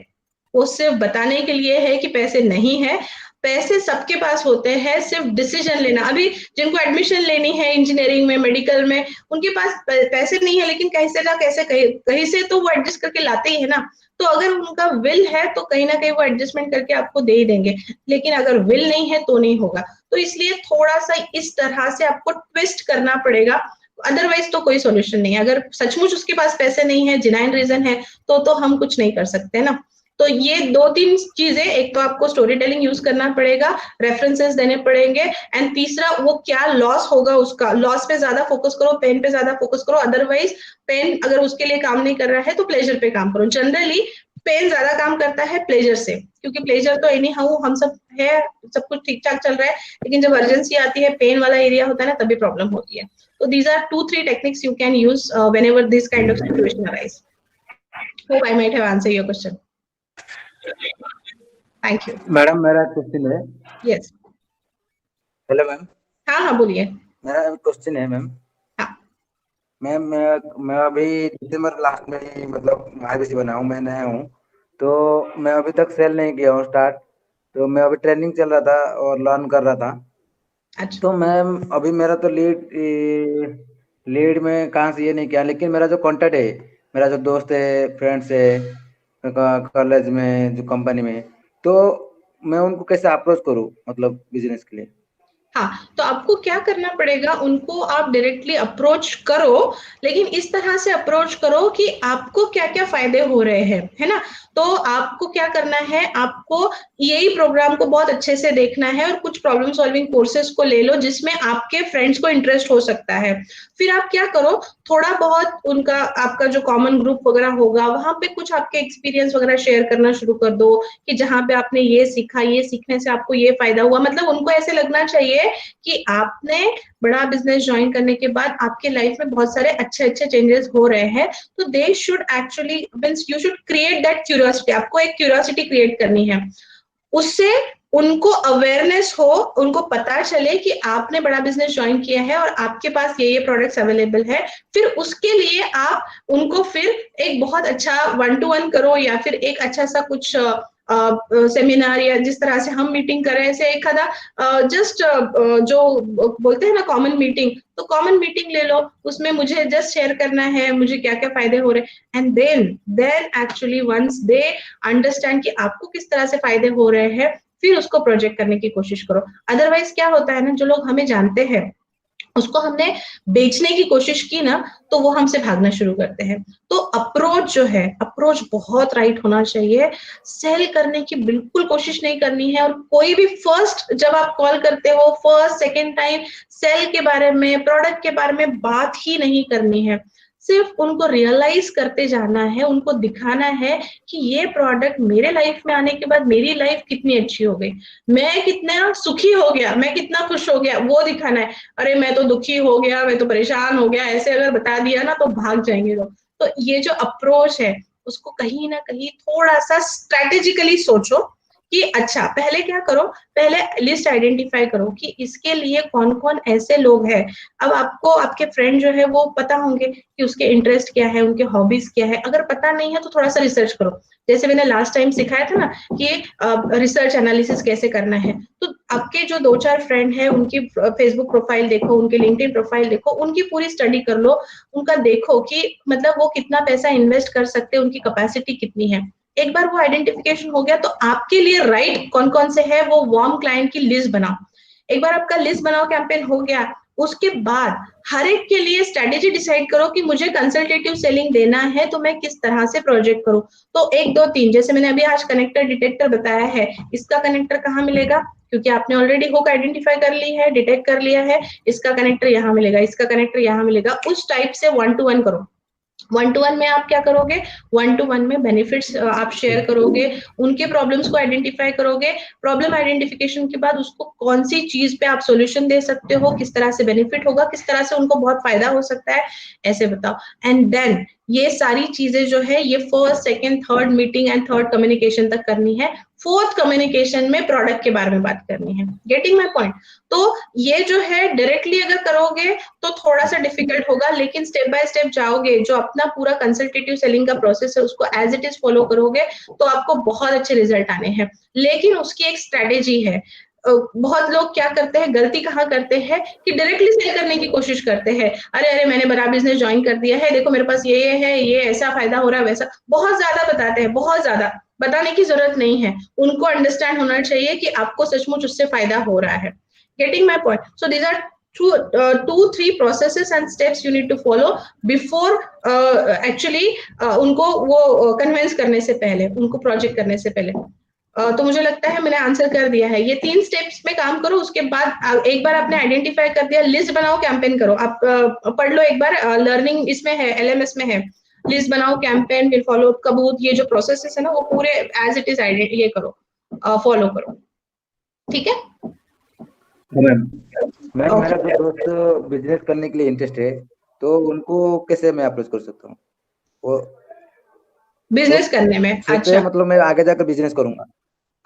वो सिर्फ बताने के लिए है कि पैसे नहीं है। पैसे सबके पास होते हैं, सिर्फ डिसीजन लेना। अभी जिनको एडमिशन लेनी है इंजीनियरिंग में, मेडिकल में, उनके पास पैसे नहीं है, लेकिन कहीं से ना कैसे, कहीं से तो वो एडजस्ट करके लाते ही है ना। तो अगर उनका विल है तो कहीं ना कहीं वो एडजस्टमेंट करके आपको दे ही देंगे, लेकिन अगर विल नहीं है तो नहीं होगा। तो इसलिए थोड़ा सा इस तरह से आपको ट्विस्ट करना पड़ेगा, अदरवाइज तो कोई सॉल्यूशन नहीं है। अगर सचमुच उसके पास पैसे नहीं है, जेन्युइन रीजन है, तो हम कुछ नहीं कर सकते ना। तो ये 2-3 चीजें, एक तो आपको स्टोरी टेलिंग यूज करना पड़ेगा, रेफरेंसेस देने पड़ेंगे, एंड तीसरा वो क्या लॉस होगा उसका, लॉस पे ज्यादा फोकस करो, पेन पे ज्यादा फोकस करो। अदरवाइज पेन अगर उसके लिए काम नहीं कर रहा है तो प्लेजर पे काम करो। जनरली पेन ज्यादा काम करता है प्लेजर से, क्योंकि प्लेजर तो एनी हाउ हम सब है, सब कुछ ठीक ठाक चल रहा है, लेकिन जब अर्जेंसी आती है, पेन वाला एरिया होता है ना, तभी प्रॉब्लम होती है। तो these are 2-3 techniques you can use whenever this kind of situation arise. Hope I might have answered your question. Thank you. Madam मेरा क्वेश्चन है। Yes. Hello ma'am. हाँ हाँ बोलिए। मेरा क्वेश्चन है मैम। हाँ। मैम मैं अभी दिसंबर लास्ट में ही मतलब आईबीसी बना हूँ, मैं नया हूँ, तो मैं अभी तक सेल नहीं किया हूँ स्टार्ट। तो मैं अभी ट्रेनिंग चल रहा था और लर्न कर रहा था। अच्छा। तो मैम अभी मेरा तो लीड में कहाँ से ये नहीं किया, लेकिन मेरा जो कांटेक्ट है, मेरा जो दोस्त है, फ्रेंड्स है कॉलेज में, जो कंपनी में, तो मैं उनको कैसे अप्रोच करूँ मतलब बिजनेस के लिए? हाँ, तो आपको क्या करना पड़ेगा, उनको आप डायरेक्टली अप्रोच करो, लेकिन इस तरह से अप्रोच करो कि आपको क्या क्या फायदे हो रहे हैं, है ना। तो आपको क्या करना है, आपको यही प्रोग्राम को बहुत अच्छे से देखना है और कुछ प्रॉब्लम सॉल्विंग कोर्सेज को ले लो जिसमें आपके फ्रेंड्स को इंटरेस्ट हो सकता है। फिर आप क्या करो, थोड़ा बहुत उनका, आपका जो कॉमन ग्रुप वगैरह होगा, वहां पे कुछ आपके एक्सपीरियंस वगैरह शेयर करना शुरू कर दो कि जहां पे आपने ये सीखा, ये सीखने से आपको ये फायदा हुआ। मतलब उनको ऐसे लगना चाहिए कि आपने बड़ा बिजनेस ज्वाइन करने के बाद आपके लाइफ में बहुत सारे अच्छे अच्छे चेंजेस हो रहे हैं। तो they should actually means you should create that curiosity, आपको एक क्यूरियोसिटी क्रिएट करनी है, उससे उनको अवेयरनेस हो, उनको पता चले कि आपने बड़ा बिजनेस ज्वाइन किया है और आपके पास ये प्रोडक्ट्स अवेलेबल है। फिर उसके लिए आप उनको फिर एक बहुत अच्छा 1-to-1 करो, या फिर एक अच्छा सा कुछ सेमिनार, या जिस तरह से हम मीटिंग कर रहे हैं, ऐसे एक आधा जस्ट जो बोलते हैं ना कॉमन मीटिंग, तो कॉमन मीटिंग ले लो, उसमें मुझे जस्ट शेयर करना है मुझे क्या क्या फायदे हो रहे हैं, and then actually once they understand कि आपको किस तरह से फायदे हो रहे हैं, फिर उसको प्रोजेक्ट करने की कोशिश करो। अदरवाइज क्या होता है ना, जो लोग हमें जानते हैं उसको हमने बेचने की कोशिश की ना, तो वो हमसे भागना शुरू करते हैं। तो अप्रोच जो है, अप्रोच बहुत राइट होना चाहिए। सेल करने की बिल्कुल कोशिश नहीं करनी है, और कोई भी फर्स्ट जब आप कॉल करते हो, फर्स्ट सेकंड टाइम सेल के बारे में, प्रोडक्ट के बारे में बात ही नहीं करनी है। सिर्फ उनको रियलाइज करते जाना है, उनको दिखाना है कि ये प्रोडक्ट मेरे लाइफ में आने के बाद मेरी लाइफ कितनी अच्छी हो गई, मैं कितना सुखी हो गया, मैं कितना खुश हो गया, वो दिखाना है। अरे मैं तो दुखी हो गया, मैं तो परेशान हो गया, ऐसे अगर बता दिया ना तो भाग जाएंगे लोग। तो ये जो अप्रोच है, उसको कहीं ना कहीं थोड़ा सा स्ट्रेटेजिकली सोचो कि अच्छा पहले क्या करो, पहले लिस्ट आइडेंटिफाई करो कि इसके लिए कौन कौन ऐसे लोग हैं। अब आपको आपके फ्रेंड जो है वो पता होंगे कि उसके इंटरेस्ट क्या है, उनके हॉबीज क्या है। अगर पता नहीं है तो थोड़ा सा रिसर्च करो, जैसे मैंने लास्ट टाइम सिखाया था ना कि रिसर्च एनालिसिस कैसे करना है। तो आपके जो 2-4 फ्रेंड है, उनकी फेसबुक प्रोफाइल देखो, उनके लिंक्डइन प्रोफाइल देखो, उनकी पूरी स्टडी कर लो, उनका देखो कि मतलब वो कितना पैसा इन्वेस्ट कर सकते हैं, उनकी कैपेसिटी कितनी है। एक बार वो आइडेंटिफिकेशन हो गया तो आपके लिए राइट कौन कौन से है वो वार्म क्लाइंट की लिस्ट बनाओ। एक बार आपका लिस्ट बनाओ, कैंपेन हो गया, उसके बाद हर एक के लिए स्ट्रेटेजी डिसाइड करो कि मुझे कंसल्टेटिव सेलिंग देना है तो मैं किस तरह से प्रोजेक्ट करूं। तो 1 2 3 जैसे मैंने अभी आज कनेक्टर डिटेक्टर बताया है, इसका कनेक्टर कहाँ मिलेगा, क्योंकि आपने ऑलरेडी हुक आइडेंटिफाई कर ली है, डिटेक्ट कर लिया है, इसका कनेक्टर यहाँ मिलेगा, इसका कनेक्टर यहाँ मिलेगा। उस टाइप से 1 to 1 करो। 1 to 1 में आप क्या करोगे, 1 to 1 में बेनिफिट्स आप शेयर करोगे, उनके प्रॉब्लम्स को आइडेंटिफाई करोगे। प्रॉब्लम आइडेंटिफिकेशन के बाद उसको कौन सी चीज पे आप सॉल्यूशन दे सकते हो, किस तरह से बेनिफिट होगा, किस तरह से उनको बहुत फायदा हो सकता है, ऐसे बताओ। एंड देन ये सारी चीजें जो है ये first second third meeting and third communication तक करनी है। फोर्थ कम्युनिकेशन में प्रोडक्ट के बारे में बात करनी है। Getting my point. तो ये जो है डायरेक्टली अगर करोगे तो थोड़ा सा डिफिकल्ट होगा, लेकिन स्टेप बाय स्टेप जाओगे, जो अपना पूरा कंसल्टेटिव सेलिंग का प्रोसेस है उसको एज इट इज फॉलो करोगे तो आपको बहुत अच्छे रिजल्ट आने हैं। लेकिन उसकी एक स्ट्रेटेजी है। बहुत लोग क्या करते हैं, गलती कहाँ करते हैं कि डायरेक्टली सेल करने की कोशिश करते हैं। अरे अरे मैंने बड़ा बिजनेस ज्वाइन कर दिया है, देखो मेरे पास ये है, ये ऐसा फायदा हो रहा है, वैसा बहुत ज्यादा बताते हैं। बहुत ज्यादा बताने की जरूरत नहीं है, उनको अंडरस्टैंड होना चाहिए कि आपको सचमुच उससे फायदा हो रहा है। Getting my point. So these are 2-3 processes and steps you need to follow before actually उनको वो कन्विंस करने से पहले, उनको प्रोजेक्ट करने से पहले। तो मुझे लगता है मैंने आंसर कर दिया है। ये 3 स्टेप्स में काम करो, उसके बाद एक बार आपने आइडेंटिफाई कर दिया, लिस्ट बनाओ, कैंपेन करो। आप पढ़ लो एक बार, लर्निंग इसमें है, LMS में है। लिस्ट बनाओ, कैंपेन, फिर फॉलो अप, कबूत, ये जो प्रोसेसेस है ना वो पूरे एज इट इज ये करो, फॉलो करो। ठीक है मैम, मेरा जो दोस्त बिजनेस करने के लिए इंटरेस्ट है, तो उनको कैसे मैं अप्रोच कर सकता हूँ? वो बिजनेस करने में? सोचे अच्छा, मतलब मैं आगे जाकर बिजनेस करूंगा।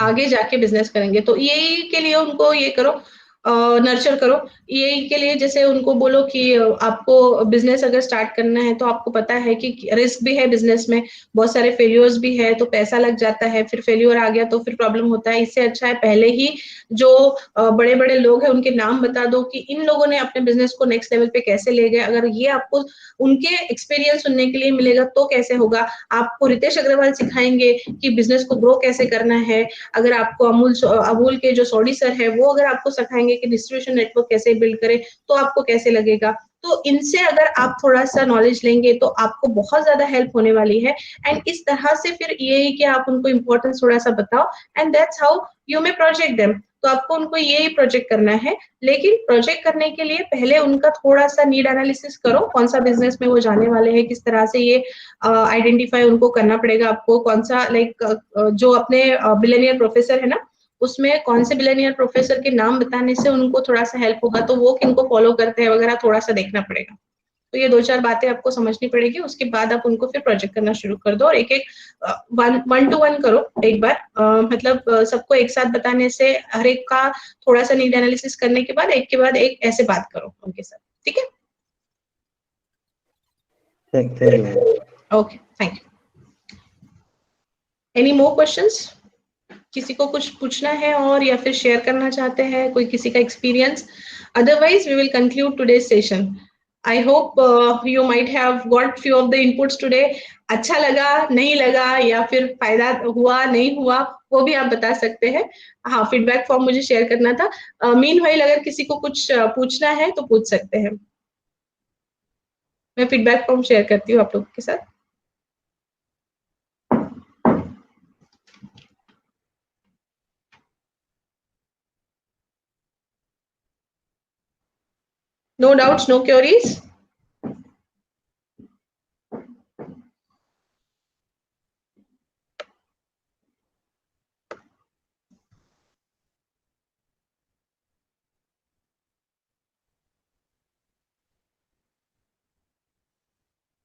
आगे जाके बिजनेस करेंगे तो यही के लिए उनको ये करो, नर्चर करो। यही के लिए जैसे उनको बोलो कि आपको बिजनेस अगर स्टार्ट करना है तो आपको पता है कि रिस्क भी है बिजनेस में, बहुत सारे फेल्यूर्स भी है, तो पैसा लग जाता है, फिर फेल्यूर आ गया तो फिर प्रॉब्लम होता है। इससे अच्छा है पहले ही जो बड़े बड़े लोग हैं उनके नाम बता दो कि इन लोगों ने अपने बिजनेस को नेक्स्ट लेवल पे कैसे ले गए। अगर ये आपको उनके एक्सपीरियंस सुनने के लिए मिलेगा तो कैसे होगा। आपको रितेश अग्रवाल सिखाएंगे कि बिजनेस को ग्रो कैसे करना है। अगर आपको अमूल के जो सोडी सर है वो अगर आपको सिखाएंगे कि डिस्ट्रीब्यूशन नेटवर्क कैसे बिल्ड करें तो आपको कैसे लगेगा। तो इनसे अगर आप थोड़ा सा नॉलेज लेंगे तो आपको बहुत ज्यादा हेल्प होने वाली है। एंड इस तरह से फिर ये कि आप उनको इम्पोर्टेंस थोड़ा सा बताओ, and that's how you may project them. तो आपको उनको यही प्रोजेक्ट करना है। लेकिन प्रोजेक्ट करने के लिए पहले उनका थोड़ा सा नीड एनालिसिस करो, कौन सा बिजनेस में वो जाने वाले हैं, किस तरह से ये आइडेंटिफाई उनको करना पड़ेगा आपको, कौन सा लाइक जो अपने बिलियनियर प्रोफेसर है ना उसमें कौन से बिलियनियर प्रोफेसर के नाम बताने से उनको थोड़ा सा हेल्प होगा, तो वो किनको फॉलो करते हैं वगैरह थोड़ा सा देखना पड़ेगा। तो ये 2-4 बातें आपको समझनी पड़ेगी, उसके बाद आप उनको फिर प्रोजेक्ट करना शुरू कर दो। और एक एक 1 to 1 करो एक बार, मतलब सबको एक साथ बताने से हर एक का थोड़ा सा नीड एनालिसिस करने के बाद एक के बाद एक ऐसे बात करो उनके साथ। ठीक है, thank you. Okay, thank you. Any more questions? किसी को कुछ पूछना है और या फिर शेयर करना चाहते हैं कोई किसी का experience? Otherwise we will conclude today's session. I hope you might have got few of the inputs today. अच्छा लगा, नहीं लगा, या फिर फायदा हुआ, नहीं हुआ, वो भी आप बता सकते हैं। हाँ, फीडबैक फॉर्म मुझे शेयर करना था। मीनवाइल अगर किसी को कुछ पूछना है तो पूछ सकते हैं। मैं फीडबैक फॉर्म शेयर करती हूँ आप लोगों के साथ। No doubts, no queries.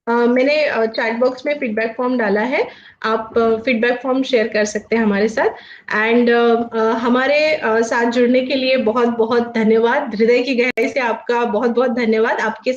मैंने चैट बॉक्स में फीडबैक फॉर्म डाला है। आप फीडबैक फॉर्म शेयर कर सकते हैं हमारे साथ। एंड हमारे साथ जुड़ने के लिए बहुत बहुत धन्यवाद। हृदय की गहराई से आपका बहुत बहुत धन्यवाद। आपके